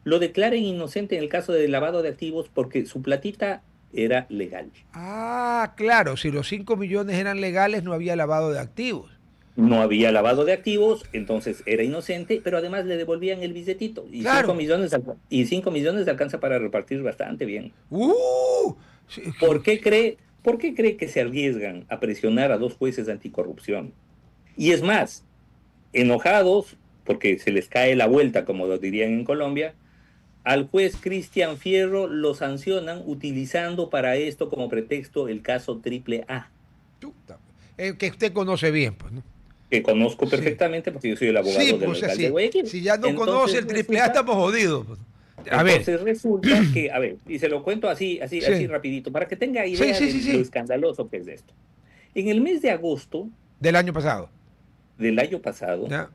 lo declaren inocente en el caso de lavado de activos porque su platita era legal. Ah, claro, si los 5 millones eran legales, no había lavado de activos. No había lavado de activos, entonces era inocente, pero además le devolvían el billetito. Y 5 Claro. millones, y 5 millones alcanza para repartir bastante bien. ¡Uh! Sí, ¿Por qué cree que se arriesgan a presionar a dos jueces anticorrupción? Y es más, enojados, porque se les cae la vuelta, como lo dirían en Colombia, al juez Cristian Fierro lo sancionan utilizando para esto como pretexto el caso Triple A, chuta. Que usted conoce bien, pues, ¿no? que conozco Sí. perfectamente porque yo soy el Sí, abogado del pues alcalde de así. Guayaquil. Si ya no conoce Entonces el triple A, resulta, estamos jodidos, pues. A ver. entonces resulta que, a ver, y se lo cuento así Sí. rapidito, para que tenga Sí, idea sí, de sí, lo sí. escandaloso que es esto. En el mes de agosto Del año pasado. del año pasado, ¿Ya?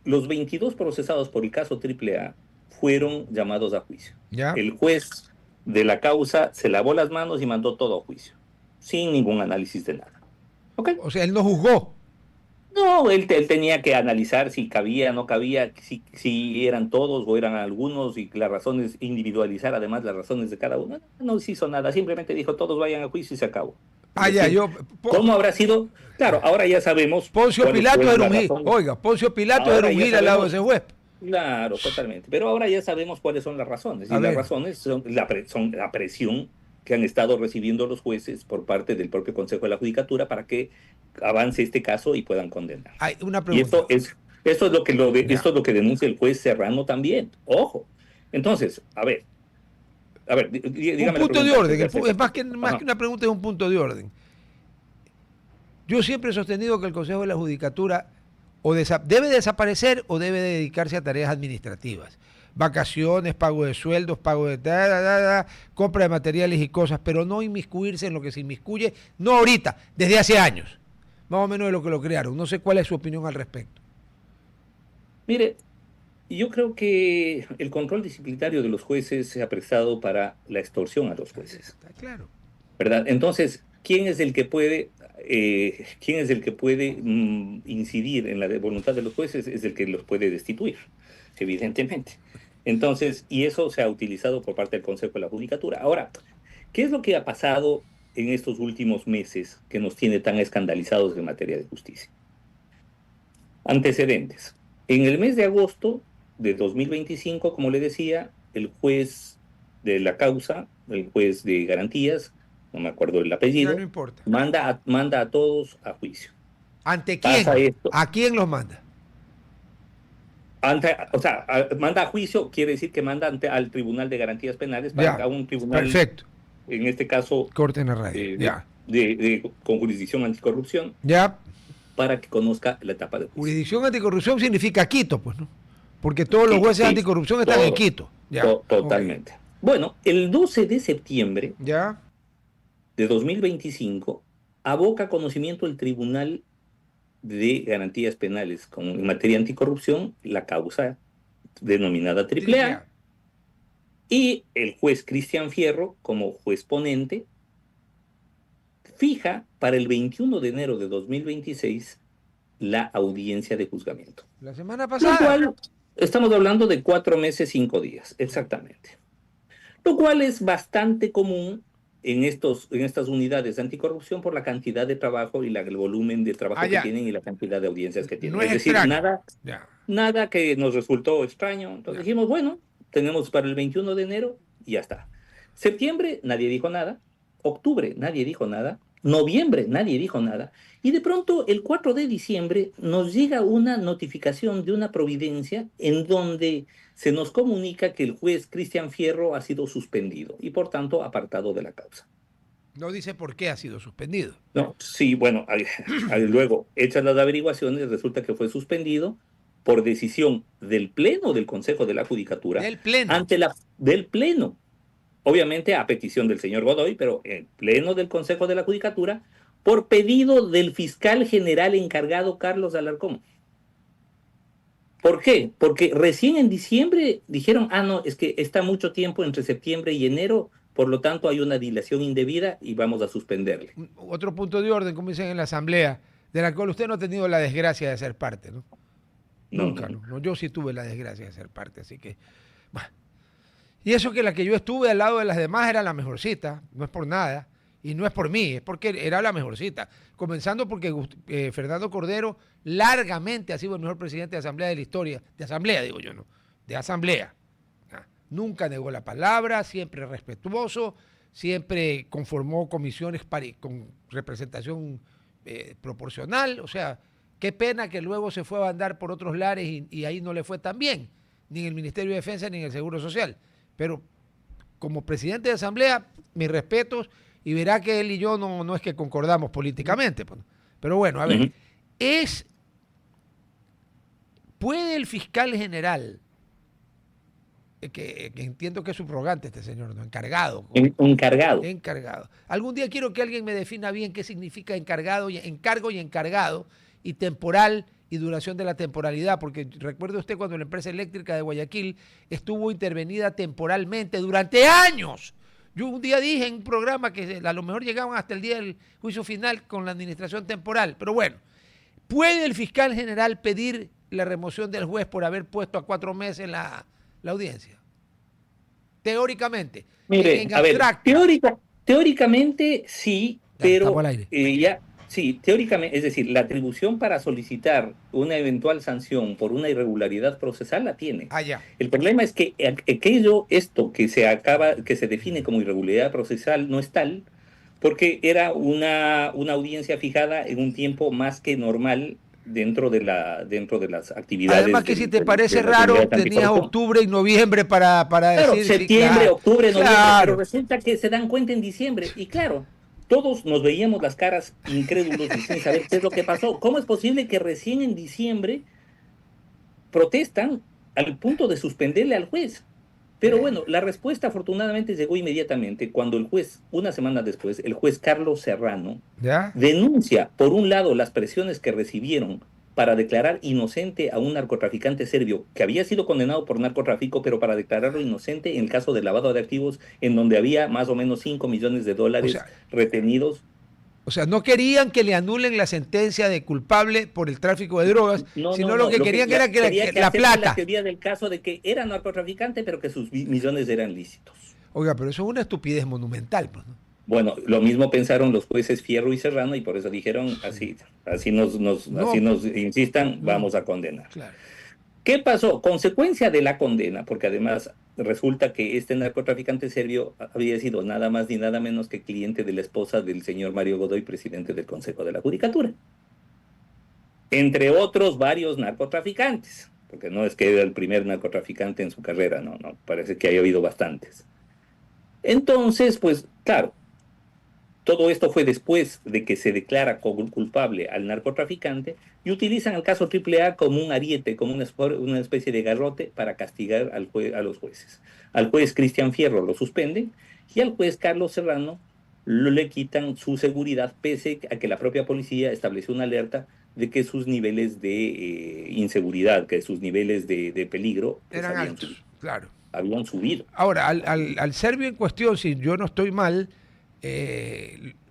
los 22 procesados por el caso Triple A fueron llamados a juicio. ¿Ya? El juez de la causa se lavó las manos y mandó todo a juicio, sin ningún análisis de nada. ¿Ok? O sea, él no juzgó. No, él tenía que analizar si cabía, no cabía, si eran todos o eran algunos y las razones, individualizar además las razones de cada uno. No se hizo nada, simplemente dijo todos vayan a juicio y se acabó. Es Ah, ya, decir, yo. ¿cómo habrá sido? Claro, ahora ya sabemos Poncio cuáles Pilato fueron era las un gil. razones. Oiga, Poncio Pilato era Ahora un ya gil al lado de sabemos, ese juez. claro, totalmente. Pero ahora ya sabemos cuáles son las razones. A Y las ver. razones son la presión que han estado recibiendo los jueces por parte del propio Consejo de la Judicatura para que avance este caso y puedan condenar. Hay una Y pregunta. esto es Ya. esto es lo que denuncia el juez Serrano también. Ojo. Entonces, a ver, A ver, Un dígame la punto de pregunta. orden, Acerca. es más que una pregunta, es un punto de orden. Yo siempre he sostenido que el Consejo de la Judicatura debe desaparecer o debe dedicarse a tareas administrativas. Vacaciones, pago de sueldos, pago de compra de materiales y cosas, pero no inmiscuirse en lo que se inmiscuye, no ahorita, desde hace años, más o menos de lo que lo crearon. No sé cuál es su opinión al respecto. Mire, yo creo que el control disciplinario de los jueces se ha prestado para la extorsión a los jueces, Está claro. ¿verdad? Entonces, quién es el que puede incidir en la voluntad de los jueces? Es el que los puede destituir, evidentemente. Entonces, y eso se ha utilizado por parte del Consejo de la Judicatura. Ahora, ¿qué es lo que ha pasado en estos últimos meses que nos tiene tan escandalizados en materia de justicia? Antecedentes. En el mes de agosto de 2025, como le decía, el juez de la causa, el juez de garantías, no me acuerdo el Ya no apellido, importa. manda a todos a juicio. ¿Ante Pasa quién? esto. ¿A quién los manda? O sea, manda a juicio quiere decir que manda al Tribunal de Garantías Penales, Ya. a un tribunal, Perfecto. en este caso, Corten la radio. Ya. con jurisdicción anticorrupción, Ya. para que conozca la etapa de juicio. Jurisdicción anticorrupción significa Quito, pues, ¿no? Porque todos los Sí, jueces sí, anticorrupción están en todo, Quito. Ya. Ok. totalmente. Bueno, el 12 de septiembre Ya. de 2025 aboca conocimiento el Tribunal de Garantías Penales en materia anticorrupción la causa denominada Triple Triple A, A. y el juez Cristian Fierro, como juez ponente, fija para el 21 de enero de 2026 la audiencia de juzgamiento. La semana Lo pasada. cual, estamos hablando de 4 meses, 5 días, exactamente. Lo cual es bastante común en estas unidades de anticorrupción por la cantidad de trabajo y el volumen de trabajo que Allá. tienen y la cantidad de audiencias que No tienen. es Es decir, extraño. nada, Ya. nada que nos resultó extraño. Entonces Ya. dijimos, bueno, tenemos para el 21 de enero y ya está. Septiembre, nadie dijo nada. Octubre, nadie dijo nada. Noviembre, nadie dijo nada. Y de pronto, el 4 de diciembre, nos llega una notificación de una providencia en donde se nos comunica que el juez Cristian Fierro ha sido suspendido y, por tanto, apartado de la causa. No dice por qué ha sido suspendido. No, sí, bueno, luego, hechas las averiguaciones, resulta que fue suspendido por decisión del Pleno del Consejo de la Judicatura, Del Pleno. del Pleno, obviamente a petición del señor Godoy, pero el Pleno del Consejo de la Judicatura, por pedido del fiscal general encargado Carlos Alarcón. ¿Por qué? Porque recién en diciembre dijeron, no, es que está mucho tiempo entre septiembre y enero, por lo tanto hay una dilación indebida y vamos a suspenderle. Otro punto de orden, como dicen en la asamblea, de la cual usted no ha tenido la desgracia de ser parte, ¿no? No, Nunca, no, ¿no? Yo sí tuve la desgracia de ser parte, así que... Bueno. Y eso que la que yo estuve al lado de las demás era la mejorcita, no es por nada, y no es por mí, es porque era la mejorcita. Comenzando porque Fernando Cordero largamente ha sido el mejor presidente de asamblea de la historia, de asamblea digo yo, ¿no? De asamblea. Nunca negó la palabra, siempre respetuoso, siempre conformó comisiones con representación proporcional, o sea, qué pena que luego se fue a andar por otros lares y ahí no le fue tan bien, ni en el Ministerio de Defensa ni en el Seguro Social. Pero como presidente de asamblea, mis respetos, y verá que él y yo no es que concordamos políticamente. Pues. Pero bueno, a ver, ¿puede el fiscal general, que entiendo que es subrogante este señor, ¿no? Encargado. Encargado. Encargado. Algún día quiero que alguien me defina bien qué significa encargado, encargo y encargado, y temporal y duración de la temporalidad, porque recuerde usted cuando la empresa eléctrica de Guayaquil estuvo intervenida temporalmente durante años. Yo un día dije en un programa que a lo mejor llegaban hasta el día del juicio final con la administración temporal, pero bueno, ¿puede el fiscal general pedir la remoción del juez por haber puesto a 4 meses la audiencia? Teóricamente. Mire, en a ver, teóricamente sí, Ya, estamos pero al aire. sí, teóricamente, es decir, la atribución para solicitar una eventual sanción por una irregularidad procesal la tiene. Ya. El problema es que esto que se define como irregularidad procesal no es tal, porque era una audiencia fijada en un tiempo más que normal dentro de las actividades. Además que si te parece raro, tenías octubre y noviembre para claro, decir... septiembre, claro, octubre, noviembre, claro. pero resulta que se dan cuenta en diciembre. Y claro, todos nos veíamos las caras incrédulos y sin saber qué es lo que pasó. ¿Cómo es posible que recién en diciembre protestan al punto de suspenderle al juez? Pero bueno, la respuesta afortunadamente llegó inmediatamente cuando el juez, una semana después, el juez Carlos Serrano, ¿Ya? denuncia, por un lado, las presiones que recibieron para declarar inocente a un narcotraficante serbio que había sido condenado por narcotráfico, pero para declararlo inocente en el caso de lavado de activos, en donde había más o menos $5 millones O sea, retenidos. O sea, no querían que le anulen la sentencia de culpable por el tráfico de drogas, No, sino no, lo no. que querían era que la plata. La teoría del caso de que era narcotraficante, pero que sus millones eran lícitos. Oiga, pero eso es una estupidez monumental, pues, ¿no? Bueno, lo mismo pensaron los jueces Fierro y Serrano y por eso dijeron, así nos insistan, vamos a condenar. Claro. ¿Qué pasó? Consecuencia de la condena, porque además resulta que este narcotraficante serbio había sido nada más ni nada menos que cliente de la esposa del señor Mario Godoy, presidente del Consejo de la Judicatura. Entre otros varios narcotraficantes, porque no es que era el primer narcotraficante en su carrera, no, parece que haya habido bastantes. Entonces, pues, claro, todo esto fue después de que se declara culpable al narcotraficante y utilizan el caso AAA como un ariete, como una especie de garrote para castigar a los jueces. Al juez Cristian Fierro lo suspenden y al juez Carlos Serrano le quitan su seguridad, pese a que la propia policía estableció una alerta de que sus niveles de inseguridad, que sus niveles de peligro eran altos, claro. Habían subido. Ahora, al serbio en cuestión, si yo no estoy mal,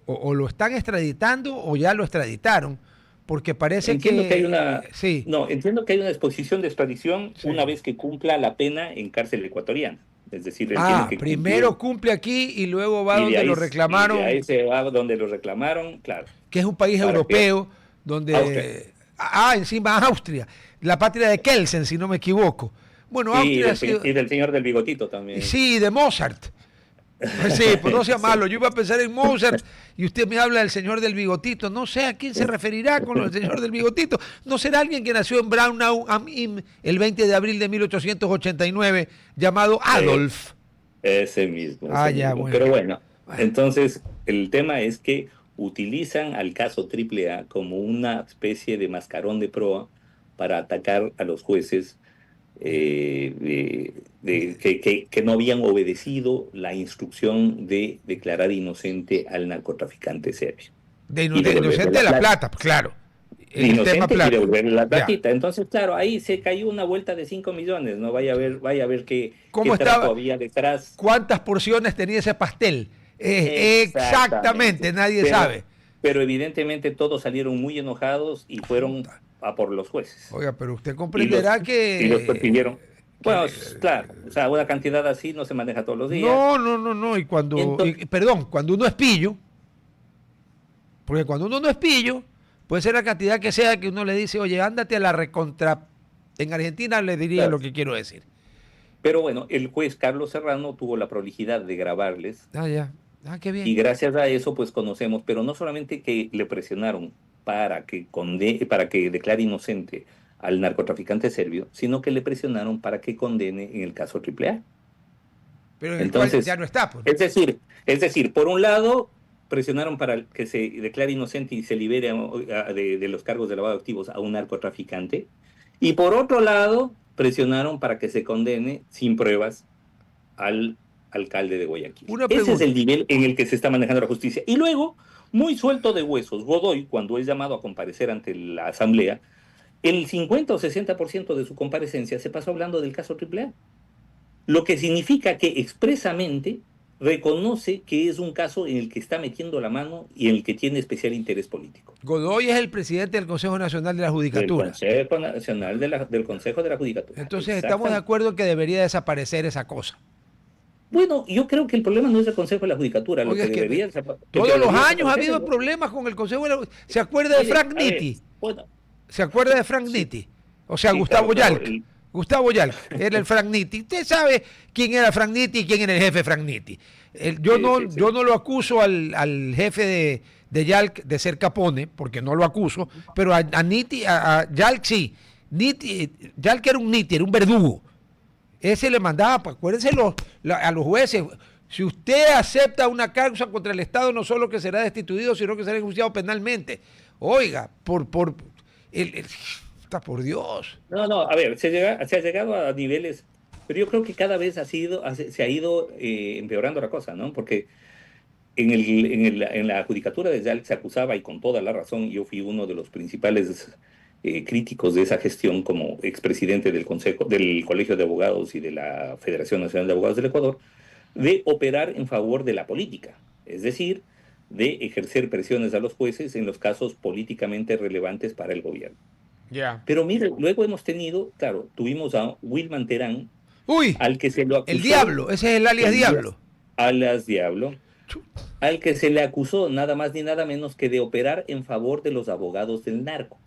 o lo están extraditando o ya lo extraditaron, porque parece entiendo que hay una sí. No, entiendo que hay una disposición de extradición Sí. una vez que cumpla la pena en cárcel ecuatoriana. Es decir, él tiene que primero cumple aquí y luego va donde lo reclamaron. Y de ahí se va donde lo reclamaron, claro. Que es un país europeo donde encima Austria, la patria de Kelsen, si no me equivoco. Bueno, sí, Austria y del señor del bigotito también. Sí, de Mozart. Sí, pues no sea malo. Yo iba a pensar en Mozart y usted me habla del señor del bigotito. No sé a quién se referirá con el señor del bigotito. ¿No será alguien que nació en Braunau am Inn el 20 de abril de 1889 llamado Adolf? Ese mismo. Ya, mismo. bueno. Pero bueno, entonces el tema es que utilizan al caso AAA como una especie de mascarón de proa para atacar a los jueces que no habían obedecido la instrucción de declarar inocente al narcotraficante serbio. De inocente de la plata, claro. Inocente y devolverle la platita. Entonces, claro, ahí se cayó una vuelta de 5 millones, ¿no? Vaya a ver qué trapo había detrás. ¿Cuántas porciones tenía ese pastel? Exactamente, nadie sabe. Pero evidentemente todos salieron muy enojados y fueron a por los jueces. Oiga, pero usted comprenderá y los persiguieron. Bueno, claro, o sea, una cantidad así no se maneja todos los días. No, y cuando, cuando uno es pillo, porque cuando uno no es pillo, puede ser la cantidad que sea que uno le dice, oye, ándate a la recontra. En Argentina le diría lo que quiero decir. Pero bueno, el juez Carlos Serrano tuvo la prolijidad de grabarles. Qué bien. Y gracias a eso, pues conocemos, pero no solamente que le presionaron para que declare inocente al narcotraficante serbio, sino que le presionaron para que condene en el caso AAA. Pero entonces ya no está. Pues. Es decir, por un lado, presionaron para que se declare inocente y se libere de los cargos de lavado de activos a un narcotraficante, y por otro lado, presionaron para que se condene sin pruebas al alcalde de Guayaquil. Ese es el nivel en el que se está manejando la justicia. Y luego, muy suelto de huesos, Godoy, cuando es llamado a comparecer ante la asamblea, el 50 o 60% de su comparecencia se pasó hablando del caso AAA. Lo que significa que expresamente reconoce que es un caso en el que está metiendo la mano y en el que tiene especial interés político. Godoy es el presidente del Consejo Nacional de la Judicatura. Del Consejo Nacional del Consejo de la Judicatura. Entonces estamos de acuerdo que debería desaparecer esa cosa. Bueno, yo creo que el problema no es el Consejo de la Judicatura. Lo que debería todos los años ha habido problemas con el Consejo de la Judicatura. ¿Se acuerda de Frank Nitti? ¿Se acuerda de Frank Nitti? O sea, Gustavo Yalc. Gustavo Yalc era el Frank Nitti. Usted sabe quién era Frank Nitti y quién era el jefe Frank Nitti. Yo no lo acuso al jefe de Yalc de ser Capone, porque no lo acuso, pero a Yalc sí. Yalc era un niti, era un verdugo. Ese le mandaba, pues, acuérdense a los jueces, si usted acepta una causa contra el Estado, no solo que será destituido, sino que será enjuiciado penalmente. Oiga, está por Dios. No, a ver, se ha llegado a niveles, pero yo creo que cada vez se ha ido empeorando la cosa, ¿no? Porque en la judicatura de Yalc se acusaba, y con toda la razón, yo fui uno de los principales críticos de esa gestión como expresidente del Consejo, del Colegio de Abogados y de la Federación Nacional de Abogados del Ecuador, de operar en favor de la política, es decir, de ejercer presiones a los jueces en los casos políticamente relevantes para el gobierno. Ya. Pero mire, luego hemos tenido, claro, tuvimos a Wilman Terán, Uy, al que se lo el acusó, diablo, ese es el alias Diablo. alias Diablo, al que se le acusó nada más ni nada menos que de operar en favor de los abogados del narco.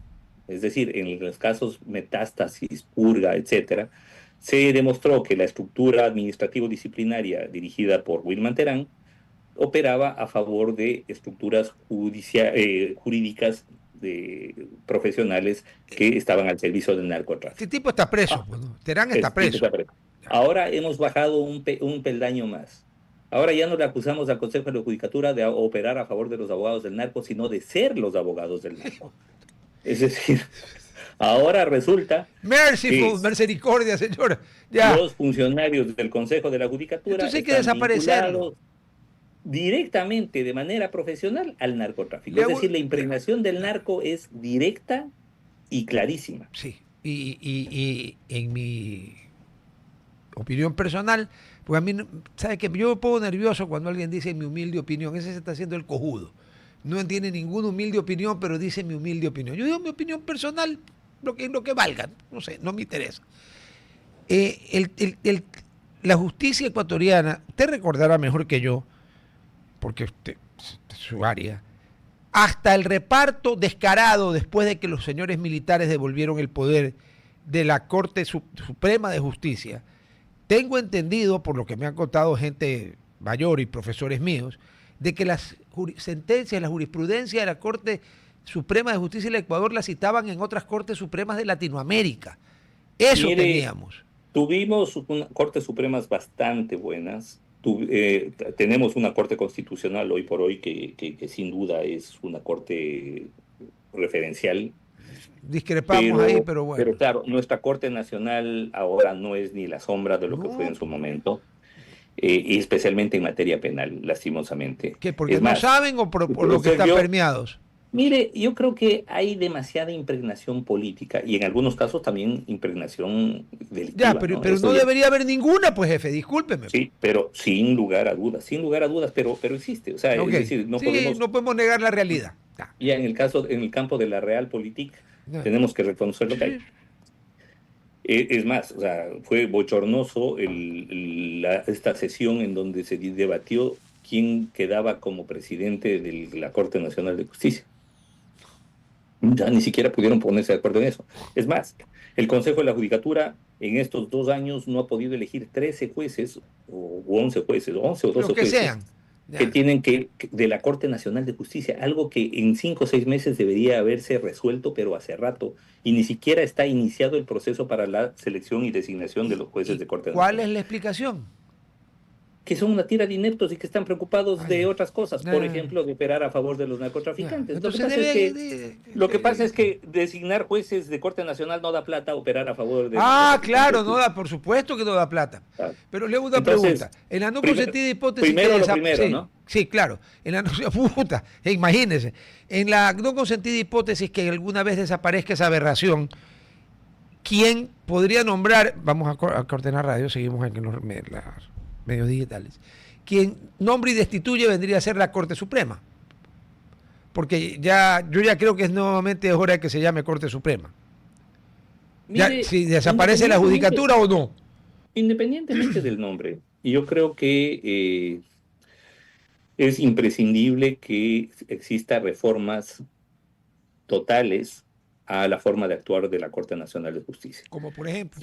Es decir, en los casos Metástasis, Purga, etcétera, se demostró que la estructura administrativo-disciplinaria dirigida por Wilman Terán operaba a favor de estructuras jurídicas profesionales que estaban al servicio del Este narcotráfico. tipo está preso, Ah, bueno, Terán está preso. Ahora hemos bajado un peldaño más. Ahora ya no le acusamos al Consejo de la Judicatura de operar a favor de los abogados del narco, sino de ser los abogados del narco. Es decir, ahora resulta que Merciful, misericordia, señora. Ya. los funcionarios del Consejo de la Judicatura Entonces hay que están desaparecerlo. vinculados directamente, de manera profesional, al narcotráfico. Le Es hago- decir, la le- impregnación del narco es directa y clarísima. sí. Y en mi opinión personal, pues a mí, ¿sabe qué? Yo me pongo nervioso cuando alguien dice mi humilde opinión. Ese se está haciendo el cojudo. No tiene ninguna humilde opinión, pero dice mi humilde opinión. Yo digo mi opinión personal, lo que valga. No sé, no me interesa. Eh, el- el- el- la justicia ecuatoriana, usted recordará mejor que yo, porque usted es su área, hasta el reparto descarado después de que los señores militares devolvieron el poder de la Corte Suprema de Justicia. Tengo entendido, por lo que me han contado gente mayor y profesores míos, de que las sentencias, la jurisprudencia de la Corte Suprema de Justicia del Ecuador la citaban en otras Cortes Supremas de Latinoamérica. Eso Mire, teníamos. tuvimos cortes supremas bastante buenas. Tenemos una corte constitucional hoy por hoy que sin duda es una corte referencial, Discrepamos ahí, pero pero bueno. claro, nuestra corte nacional ahora no es ni la sombra de lo que fue No, en su momento, y especialmente en materia penal, lastimosamente. ¿qué? ¿Porque Es no más, saben o por lo que usted están vio, permeados? mire, yo creo que hay demasiada impregnación política y en algunos casos también impregnación Ya, delictiva, ¿no? pero Eso no ya. debería haber ninguna, pues jefe, discúlpeme. Sí, pero sin lugar a dudas, pero existe. O sea, Ok, es decir, no sí, podemos, no podemos negar la realidad. Ya. ya en el campo de la realpolitik, Ya. tenemos que reconocer lo que hay. Sí. Es más, o sea, fue bochornoso esta sesión en donde se debatió quién quedaba como presidente de la Corte Nacional de Justicia. Ya ni siquiera pudieron ponerse de acuerdo en eso. Es más, el Consejo de la Judicatura en estos 2 años no ha podido elegir 13 jueces o 11 jueces, 11 o 12 Los que jueces sean. que Ya. tienen de la Corte Nacional de Justicia, algo que en 5 o 6 meses debería haberse resuelto, pero hace rato, y ni siquiera está iniciado el proceso para la selección y designación de los jueces ¿Y de Corte cuál es Nacional, la explicación? que son una tira de ineptos y que están preocupados Ah, de ya. otras cosas, por Ya, ejemplo, de operar a favor de los ya. narcotraficantes. Entonces debe. Lo que pasa es que designar jueces de Corte Nacional no da plata, operar a favor de Claro, narcotraficantes. no da, por supuesto que no da plata. Ah. Pero le hago una Entonces, pregunta. En la no primero, consentida hipótesis primero que lo primero, sí, ¿no? sí, claro. En la no, puta, imagínese. En la no consentida hipótesis que alguna vez desaparezca esa aberración, ¿quién podría nombrar? Vamos a coordenar radio, seguimos en los medios digitales. Quien nombre y destituye vendría a ser la Corte Suprema. Porque yo ya creo que es nuevamente hora de que se llame Corte Suprema. Ya, Mire, si desaparece la judicatura o no. independientemente del nombre, yo creo que es imprescindible que exista reformas totales a la forma de actuar de la Corte Nacional de Justicia. Como por ejemplo.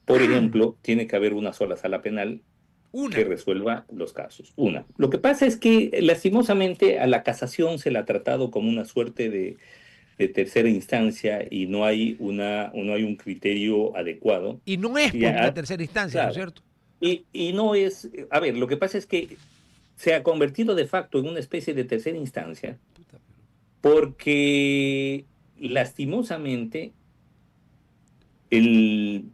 Por ejemplo, tiene que haber una sola sala penal que resuelva los casos. Una. Lo que pasa es que, lastimosamente, a la casación se la ha tratado como una suerte de tercera instancia y no hay un criterio adecuado. Y no es pues una Ya, tercera instancia, ¿no es claro. cierto? Y no es, a ver, lo que pasa es que se ha convertido de facto en una especie de tercera instancia porque lastimosamente el,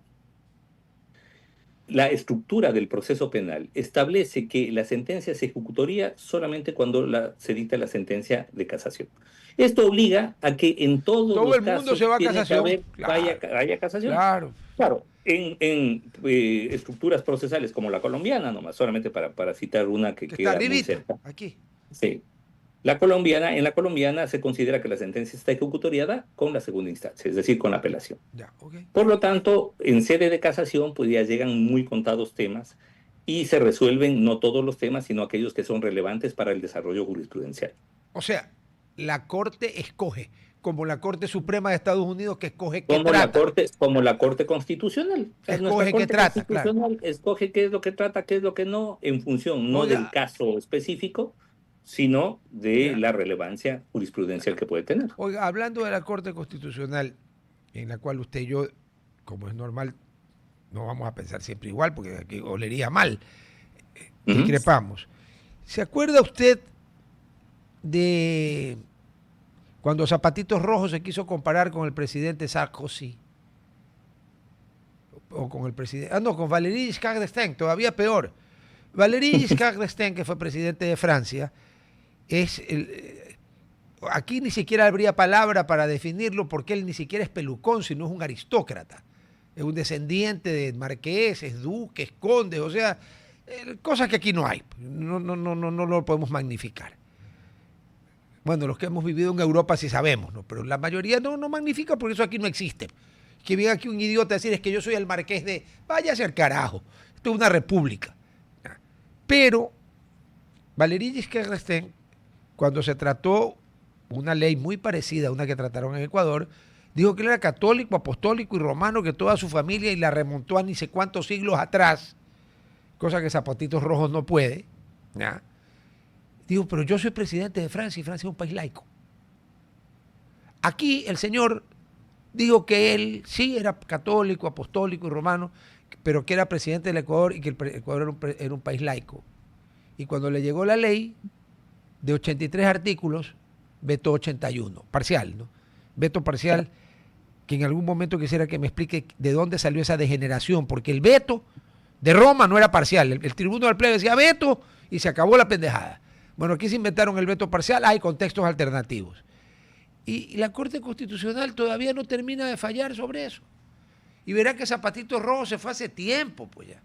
la estructura del proceso penal establece que la sentencia se ejecutaría solamente cuando se dicta la sentencia de casación. Esto obliga a que en todos Todo los el mundo se casos va a tiene que casación. haber, Claro, haya casación. claro. Claro, en estructuras procesales como la colombiana, nomás, solamente para citar una que Que está queda muy arribita, cerca. aquí. Sí. En la colombiana se considera que la sentencia está ejecutoriada con la segunda instancia, es decir, con la apelación. Ya, ok. Por lo tanto, en sede de casación, pues ya llegan muy contados temas y se resuelven no todos los temas, sino aquellos que son relevantes para el desarrollo jurisprudencial. O sea, la Corte escoge, como la Corte Suprema de Estados Unidos que escoge qué trata. Como la Corte Constitucional. O sea, nuestra Escoge qué Corte trata, claro. Constitucional escoge qué es lo que trata, qué es lo que no, en función no del Oiga, caso específico, sino de ya. la relevancia jurisprudencial que puede tener. Oiga, hablando de la Corte Constitucional, en la cual usted y yo, como es normal, no vamos a pensar siempre igual, porque aquí olería mal, Ujú. discrepamos. ¿Se acuerda usted de cuando Zapatitos Rojos se quiso comparar con el presidente Sarkozy? O con el presidente... Ah, no, con Valéry Giscard d'Estaing, todavía peor. Valéry Giscard d'Estaing, que fue presidente de Francia, es aquí ni siquiera habría palabra para definirlo porque él ni siquiera es pelucón, sino es un aristócrata. Es un descendiente de marqueses, duques, condes, o sea, cosas que aquí no hay. No lo podemos magnificar. Bueno, los que hemos vivido en Europa sí sabemos, ¿no? Pero la mayoría no magnifica porque eso aquí no existe. Que venga aquí un idiota a decir es que yo soy el marqués de... Váyase al carajo. Esto es una república. Pero Valéry Giscard d'Estaing, cuando se trató una ley muy parecida a una que trataron en Ecuador, dijo que él era católico, apostólico y romano, que toda su familia, y la remontó a ni sé cuántos siglos atrás, cosa que Zapatitos Rojos no puede. ¿Ya? Digo, pero yo soy presidente de Francia y Francia es un país laico. Aquí el señor dijo que él sí era católico, apostólico y romano, pero que era presidente del Ecuador y que el Ecuador era un país laico. Y cuando le llegó la ley de 83 artículos, vetó 81, parcial, ¿no? Veto parcial, que en algún momento quisiera que me explique de dónde salió esa degeneración, porque el veto de Roma no era parcial, el tribuno del plebe decía veto y se acabó la pendejada. Bueno, aquí se inventaron el veto parcial, hay contextos alternativos. Y la Corte Constitucional todavía no termina de fallar sobre eso. Y verá que Zapatito Rojo se fue hace tiempo, pues ya.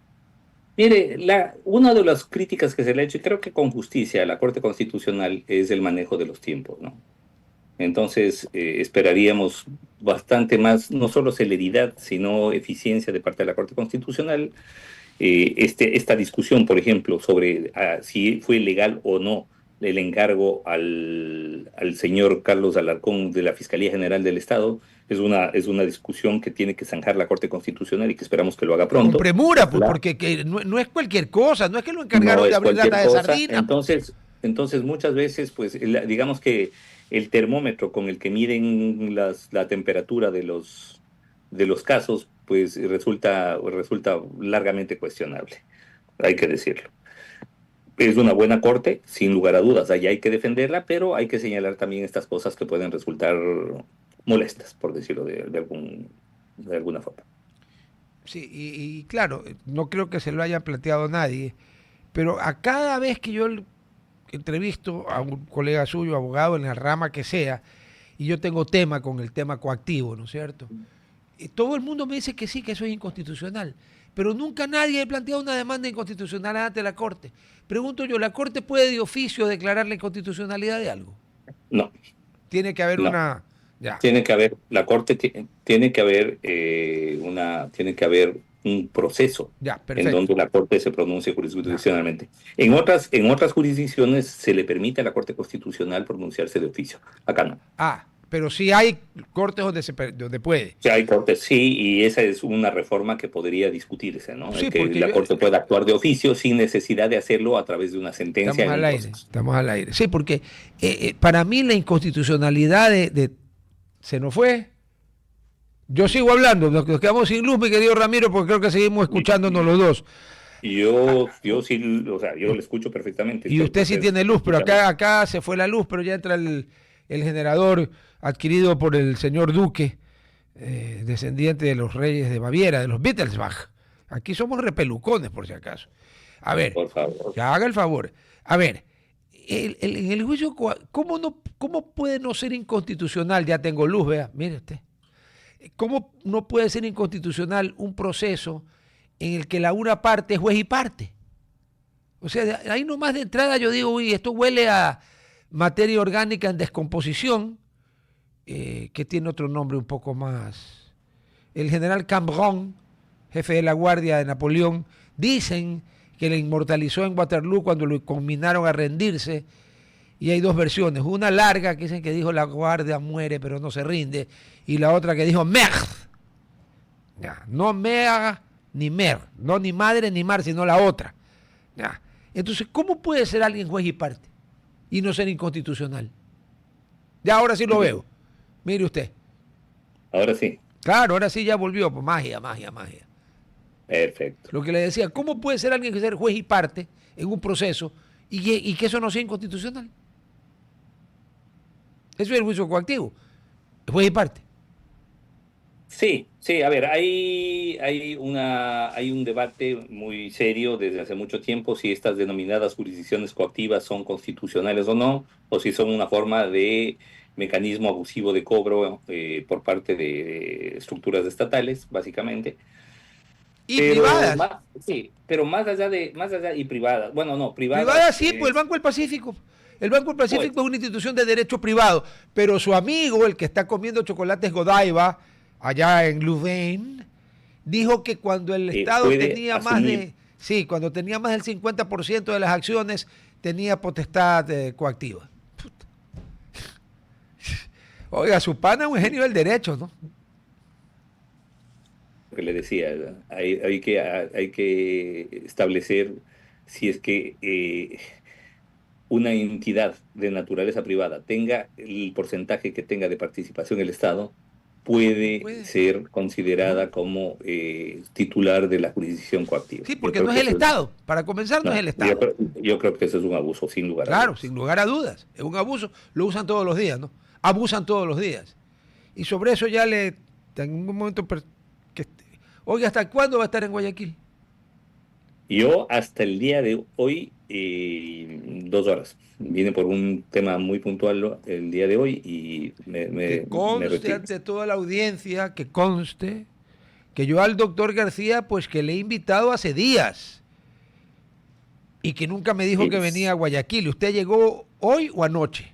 Mire, una de las críticas que se le ha hecho, y creo que con justicia, a la Corte Constitucional es el manejo de los tiempos, ¿no? Entonces, esperaríamos bastante más, no solo celeridad, sino eficiencia de parte de la Corte Constitucional. Esta discusión, por ejemplo, sobre si fue legal o no el encargo al señor Carlos Alarcón de la Fiscalía General del Estado, es una discusión que tiene que zanjar la Corte Constitucional y que esperamos que lo haga Con pronto. premura, pues, Ojalá. porque no es cualquier cosa, no es que lo No encargaron de es abrir cualquier lata de cosa. sardina, pues. Entonces muchas veces, pues, digamos que el termómetro con el que miden la temperatura de los casos, pues resulta largamente cuestionable, hay que decirlo. Es una buena corte, sin lugar a dudas, ahí hay que defenderla, pero hay que señalar también estas cosas que pueden resultar molestas, por decirlo de alguna forma. Sí, y claro, no creo que se lo haya planteado nadie, pero a cada vez que yo entrevisto a un colega suyo, abogado en la rama que sea, y yo tengo tema con el tema coactivo, ¿no es cierto? Y todo el mundo me dice que sí, que eso es inconstitucional, pero nunca nadie ha planteado una demanda inconstitucional ante la Corte. Pregunto yo, ¿la Corte puede de oficio declarar la inconstitucionalidad de algo? No, Tiene que haber no. una... Ya, Tiene que haber, la Corte tiene que haber tiene que haber un proceso ya, en perfecto. donde la Corte se pronuncie Ya. jurisdiccionalmente. En otras jurisdicciones se le permite a la Corte Constitucional pronunciarse de oficio. Acá no. Ah, pero sí hay cortes donde puede. Sí, hay cortes, sí, y esa es una reforma que podría discutirse, ¿no? Sí, El que porque la Corte pueda actuar de oficio sin necesidad de hacerlo a través de una sentencia en un proceso. estamos al aire. Sí, porque para mí la inconstitucionalidad se nos fue. Yo sigo hablando, nos quedamos sin luz, mi querido Ramiro, porque creo que seguimos escuchándonos los dos. Y yo sí, o sea, yo lo escucho perfectamente. Y usted sí tiene luz, pero Escúchame. acá se fue la luz, pero ya entra el generador adquirido por el señor Duque, descendiente de los reyes de Baviera, de los Wittelsbach. Aquí somos repelucones, por si acaso. A ver, Por favor. ya haga el favor. A ver, en el juicio, ¿cómo puede no ser inconstitucional? Ya tengo luz, vea, mire usted. ¿Cómo no puede ser inconstitucional un proceso en el que la una parte es juez y parte? O sea, ahí nomás de entrada yo digo, uy, esto huele a materia orgánica en descomposición, que tiene otro nombre un poco más. El general Cambronne, jefe de la Guardia de Napoleón, dicen que le inmortalizó en Waterloo cuando lo conminaron a rendirse. Y hay dos versiones, una larga que dicen que dijo la guardia muere pero no se rinde, y la otra que dijo merde. Ya, no merde ni mer, no ni madre ni mar, sino la otra. Ya. Entonces, ¿cómo puede ser alguien juez y parte y no ser inconstitucional? Ya ahora sí lo veo. Mire usted. Ahora sí. Claro, ahora sí ya volvió. Pues magia, magia, magia. Perfecto. Lo que le decía, ¿cómo puede ser alguien que ser juez y parte en un proceso y que eso no sea inconstitucional? Eso es el juicio coactivo. Juez y parte. Sí, sí, a ver, hay un debate muy serio desde hace mucho tiempo si estas denominadas jurisdicciones coactivas son constitucionales o no, o si son una forma de mecanismo abusivo de cobro por parte de estructuras estatales, básicamente. Y Pero privadas. más, sí, pero más allá y privadas. Bueno, no, Privadas privadas, sí, pues el Banco del Pacífico. El Banco del Pacífico pues, es una institución de derecho privado, pero su amigo, el que está comiendo chocolates Godiva, allá en Louvain, dijo que cuando el Estado puede tenía más asumir. de, sí, cuando tenía más del 50% de las acciones, tenía potestad coactiva. Puta. Oiga, su pana es un genio del derecho, ¿no? Que le decía, hay que establecer si es que una entidad de naturaleza privada tenga el porcentaje que tenga de participación el Estado, No puede puede, ser ¿no? considerada como titular de la jurisdicción coactiva. Sí, Yo porque creo no es que el eso es, Estado. Para comenzar, no es no, el Estado. yo creo que eso es un abuso, sin lugar a Claro, sin dudas. lugar a dudas. Es un abuso. Lo usan todos los días, ¿no? Abusan todos los días. Y sobre eso ya en un momento, que, oiga, ¿hasta cuándo va a estar en Guayaquil? Yo hasta el día de hoy, 2 horas. Vine por un tema muy puntual el día de hoy y Que me conste retiro. ante toda la audiencia, que conste, que yo al doctor García, pues que le he invitado hace días y que nunca me dijo que venía a Guayaquil. ¿Usted llegó hoy o anoche?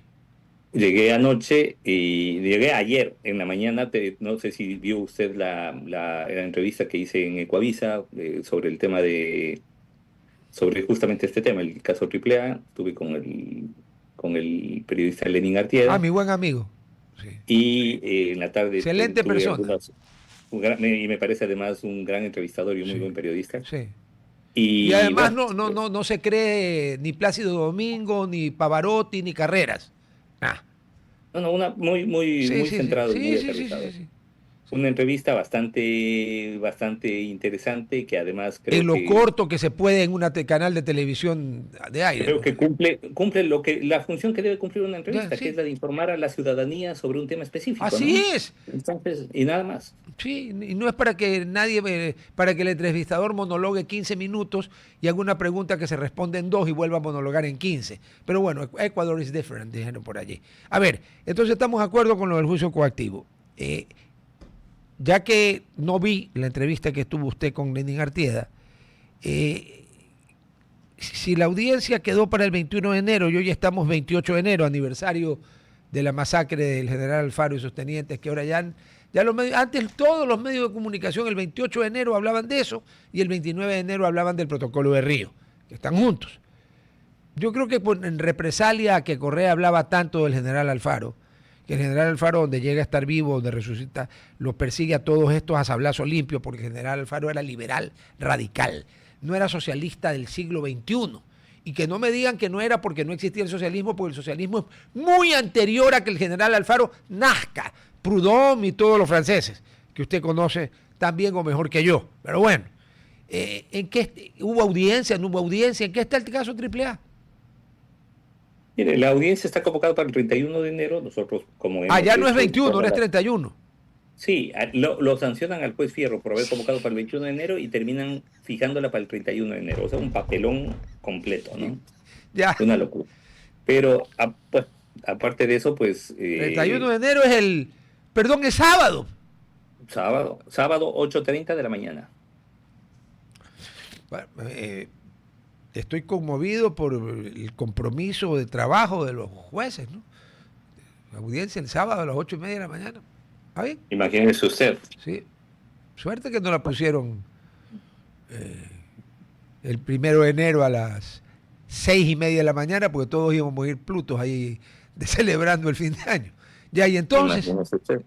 Llegué anoche y llegué ayer en la mañana. No sé si vio usted la entrevista que hice en Ecuavisa sobre el tema sobre justamente este tema, el caso AAA. Estuve con el periodista Lenin Ah, Artieda mi buen amigo. Sí. y en la tarde Excelente tuve persona. algunas, y me parece además un gran entrevistador y un muy Sí, buen periodista. sí. Y Y además bueno, no se cree ni Plácido Domingo, ni Pavarotti, ni Carreras. Ah. no, no, Sí, muy sí, sí. centrado y muy Sí, sí, sí, sí, sí, aterrizado. sí. Sí. Una entrevista bastante interesante que además En lo corto que se puede en un canal de televisión de aire, creo ¿no? que cumple la función que debe cumplir una Ya, entrevista, que es sí. la de informar a la ciudadanía sobre un tema específico, Así ¿no? es. Entonces, y nada más. Sí, y no es para que para que el entrevistador monologue 15 minutos y haga una pregunta que se responde en 2 y vuelva a monologar en 15. Pero bueno, Ecuador is different, dijeron por allí. A ver, entonces estamos de acuerdo con lo del juicio coactivo. Ya que no vi la entrevista que tuvo usted con Lenin Artieda, si la audiencia quedó para el 21 de enero y hoy estamos 28 de enero, aniversario de la masacre del general Alfaro y sus tenientes, que ahora ya los medios, antes todos los medios de comunicación el 28 de enero hablaban de eso y el 29 de enero hablaban del protocolo de Río, que están juntos. Yo creo que en represalia a que Correa hablaba tanto del general Alfaro, que el general Alfaro, donde llega a estar vivo, donde resucita, los persigue a todos estos a sablazo limpio, porque el general Alfaro era liberal, radical, no era socialista del siglo XXI. Y que no me digan que no era porque no existía el socialismo, porque el socialismo es muy anterior a que el general Alfaro nazca. Proudhon y todos los franceses, que usted conoce tan bien o mejor que yo. Pero bueno, ¿en qué hubo audiencia? ¿No hubo audiencia? ¿En qué está el caso AAA? Mire, la audiencia está convocada para el 31 de enero. Nosotros, como hemos Ya no es hecho 21, no es todas 31. Sí, lo sancionan al juez Fierro por haber convocado para el 21 de enero y terminan fijándola para el 31 de enero. O sea, un papelón completo, ¿no? Ya. Una locura. Pero, pues, aparte de eso, pues... 31 de enero es es sábado. Sábado 8:30 de la mañana. Bueno, estoy conmovido por el compromiso de trabajo de los jueces, ¿no? La audiencia el sábado a las 8:30 de la mañana. ¿Está bien? Imagínese usted. Sí. Suerte que no la pusieron el 1 de enero a las 6:30 de la mañana, porque todos íbamos a ir plutos ahí celebrando el fin de año. Ya, y entonces... Imagínese usted.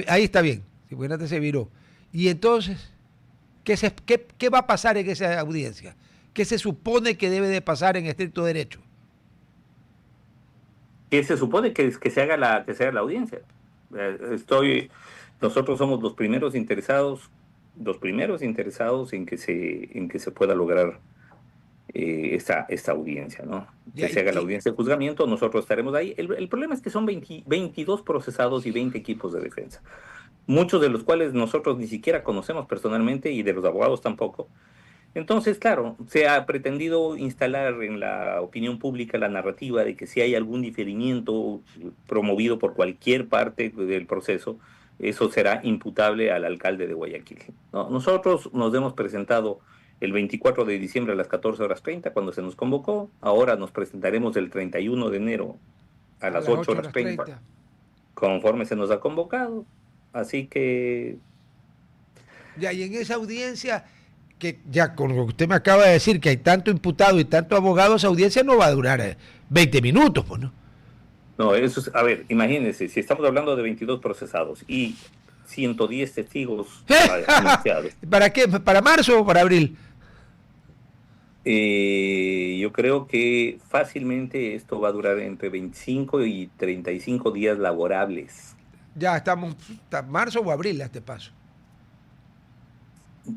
Ahí está bien. Si Buenate se viró. Y entonces, ¿qué va a pasar en esa audiencia? ¿Qué se supone que debe de pasar en estricto derecho? ¿Qué se supone que se haga la audiencia? Nosotros somos los primeros interesados en que se pueda lograr esta audiencia, ¿no? Que se haga la audiencia de juzgamiento, nosotros estaremos ahí. El problema es que son 22 procesados y 20 equipos de defensa, muchos de los cuales nosotros ni siquiera conocemos personalmente y de los abogados tampoco. Entonces, claro, se ha pretendido instalar en la opinión pública la narrativa de que si hay algún diferimiento promovido por cualquier parte del proceso, eso será imputable al alcalde de Guayaquil. No, nosotros nos hemos presentado el 24 de diciembre a las 14:30 cuando se nos convocó. Ahora nos presentaremos el 31 de enero a las 8:30 conforme se nos ha convocado. Así que... Ya, y en esa audiencia, que ya con lo que usted me acaba de decir, que hay tanto imputado y tanto abogado, esa audiencia no va a durar 20 minutos, pues, ¿no? No, eso es, a ver, imagínense, si estamos hablando de 22 procesados y 110 testigos anunciados. ¿Para qué? ¿Para marzo o para abril? Yo creo que fácilmente esto va a durar entre 25 y 35 días laborables. Ya estamos, marzo o abril a este paso.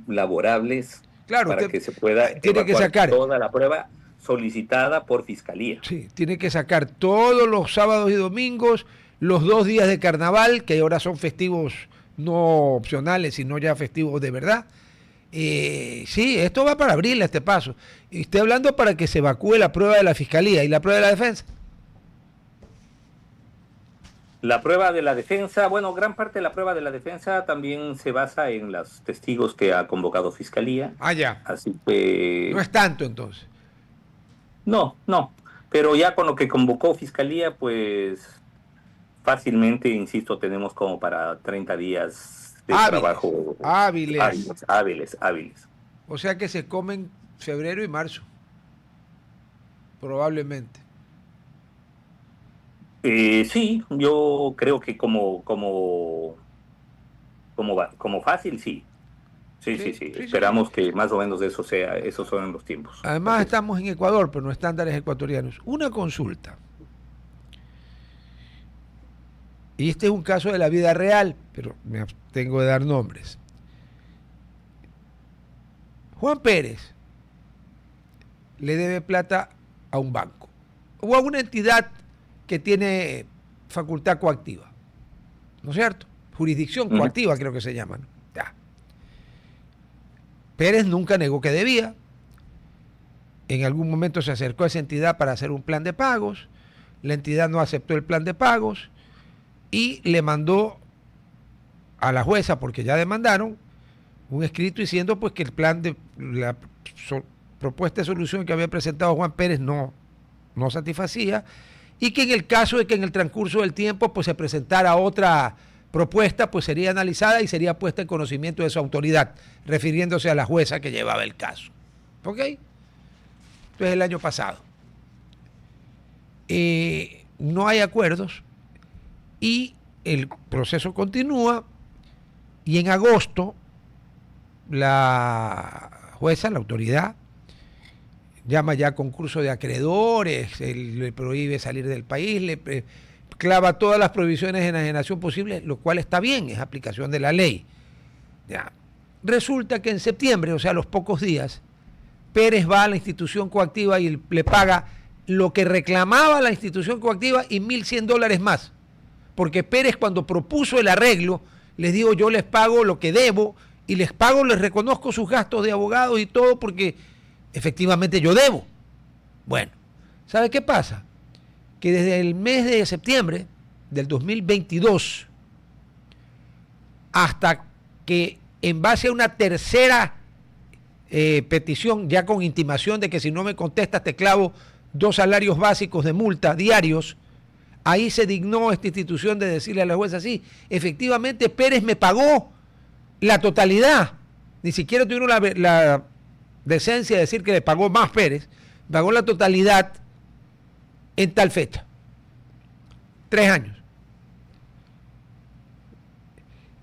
Laborables, claro, para que se pueda tiene que sacar toda la prueba solicitada por fiscalía. Sí, tiene que sacar todos los sábados y domingos, los 2 días de carnaval, que ahora son festivos no opcionales, sino ya festivos de verdad. Sí, esto va para abril a este paso. Y estoy hablando para que se evacúe la prueba de la fiscalía y la prueba de la defensa. La prueba de la defensa, bueno, gran parte de la prueba de la defensa también se basa en los testigos que ha convocado Fiscalía. Ya. Así que... No es tanto entonces. No, pero ya con lo que convocó Fiscalía, pues fácilmente, insisto, tenemos como para 30 días de trabajo. Hábiles. O sea que se comen febrero y marzo. Probablemente. Sí, yo creo que como fácil, sí. Sí. Esperamos que más o menos esos son los tiempos. Además estamos en Ecuador, pero no estándares ecuatorianos. Una consulta. Y este es un caso de la vida real, pero me abstengo de dar nombres. Juan Pérez le debe plata a un banco o a una entidad que tiene facultad coactiva, ¿no es cierto? Jurisdicción coactiva creo que se llama, ¿no? Ya. Pérez nunca negó que debía. En algún momento se acercó a esa entidad para hacer un plan de pagos. La entidad no aceptó el plan de pagos y le mandó a la jueza, porque ya demandaron, un escrito diciendo pues que el plan de la propuesta de solución que había presentado Juan Pérez no satisfacía, y que en el caso de que en el transcurso del tiempo pues se presentara otra propuesta, pues sería analizada y sería puesta en conocimiento de su autoridad, refiriéndose a la jueza que llevaba el caso. ¿Ok? Entonces el año pasado. No hay acuerdos Y el proceso continúa y en agosto la jueza, la autoridad, llama ya a concurso de acreedores, le prohíbe salir del país, clava todas las prohibiciones de enajenación posibles, lo cual está bien, es aplicación de la ley. Ya. Resulta que en septiembre, o sea, a los pocos días, Pérez va a la institución coactiva y le paga lo que reclamaba la institución coactiva y $1.100 más. Porque Pérez, cuando propuso el arreglo, les dijo: yo les pago lo que debo y les reconozco sus gastos de abogados y todo, porque efectivamente yo debo. Bueno, ¿sabe qué pasa? Que desde el mes de septiembre del 2022 hasta que, en base a una tercera petición, ya con intimación de que si no me contestas te clavo 2 salarios básicos de multa diarios, ahí se dignó esta institución de decirle a la jueza: sí, efectivamente Pérez me pagó la totalidad. Ni siquiera tuvieron la decencia de decir que le pagó más Pérez, pagó la totalidad en tal fecha. 3 años.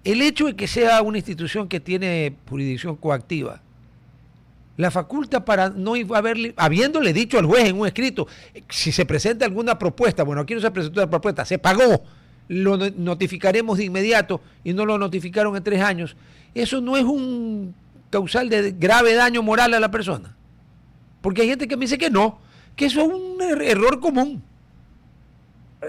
El hecho de que sea una institución que tiene jurisdicción coactiva la faculta para no haberle, habiéndole dicho al juez en un escrito: si se presenta alguna propuesta, bueno, aquí no se presentó la propuesta, se pagó, lo notificaremos de inmediato, y no lo notificaron en 3 años. Eso no es un causal de grave daño moral a la persona. Porque hay gente que me dice que no, que eso es un error común.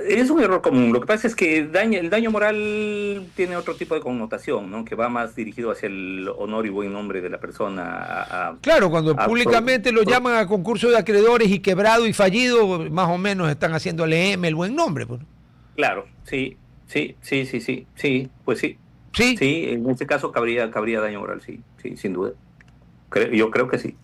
Es un error común. Lo que pasa es que el daño moral tiene otro tipo de connotación, ¿no? Que va más dirigido hacia el honor y buen nombre de la persona. Claro, cuando públicamente lo llaman a concurso de acreedores y quebrado y fallido, más o menos están haciéndole el buen nombre, pues. Claro, sí, pues sí. Sí. Sí, en este caso cabría daño moral, sí, sin duda. Yo creo que sí.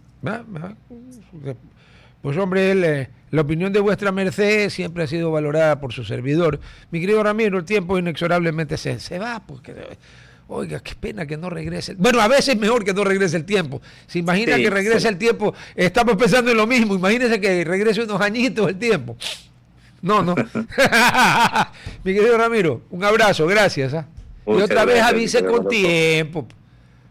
Pues hombre, la opinión de vuestra merced siempre ha sido valorada por su servidor. Mi querido Ramiro, el tiempo inexorablemente se va, porque, oiga, qué pena que no regrese. Bueno, a veces es mejor que no regrese el tiempo. Se imagina que regrese el tiempo, estamos pensando en lo mismo. Imagínense que regrese unos añitos el tiempo. No. Mi querido Ramiro, un abrazo, gracias. Y otra vez avise con tiempo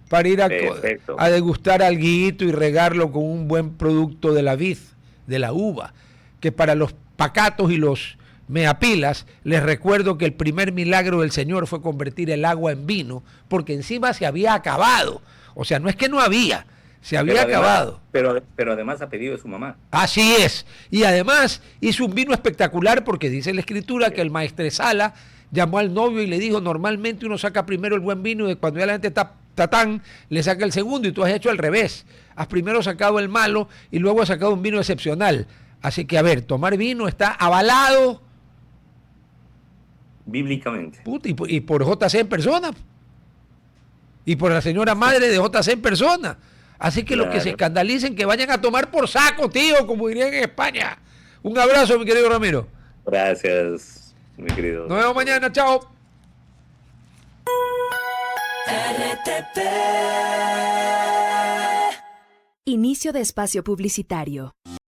para ir a degustar alguito y regarlo con un buen producto de la vid, de la uva, que para los pacatos y los meapilas, les recuerdo que el primer milagro del Señor fue convertir el agua en vino, porque encima se había acabado. O sea, no es que no había, se había acabado. Pero además ha pedido de su mamá. Así es. Y además hizo un vino espectacular, porque dice la Escritura que el maestresala llamó al novio y le dijo: normalmente uno saca primero el buen vino y cuando ya la gente está tatán, le saca el segundo, y tú has hecho al revés. Has primero sacado el malo y luego has sacado un vino excepcional. Así que, a ver, tomar vino está avalado bíblicamente. Y por JC en persona. Y por la señora madre de JC en persona. Así que los que se escandalicen, que vayan a tomar por saco, tío, como dirían en España. Un abrazo, mi querido Ramiro. Gracias, mi querido. Nos vemos mañana, chao. Inicio de espacio publicitario.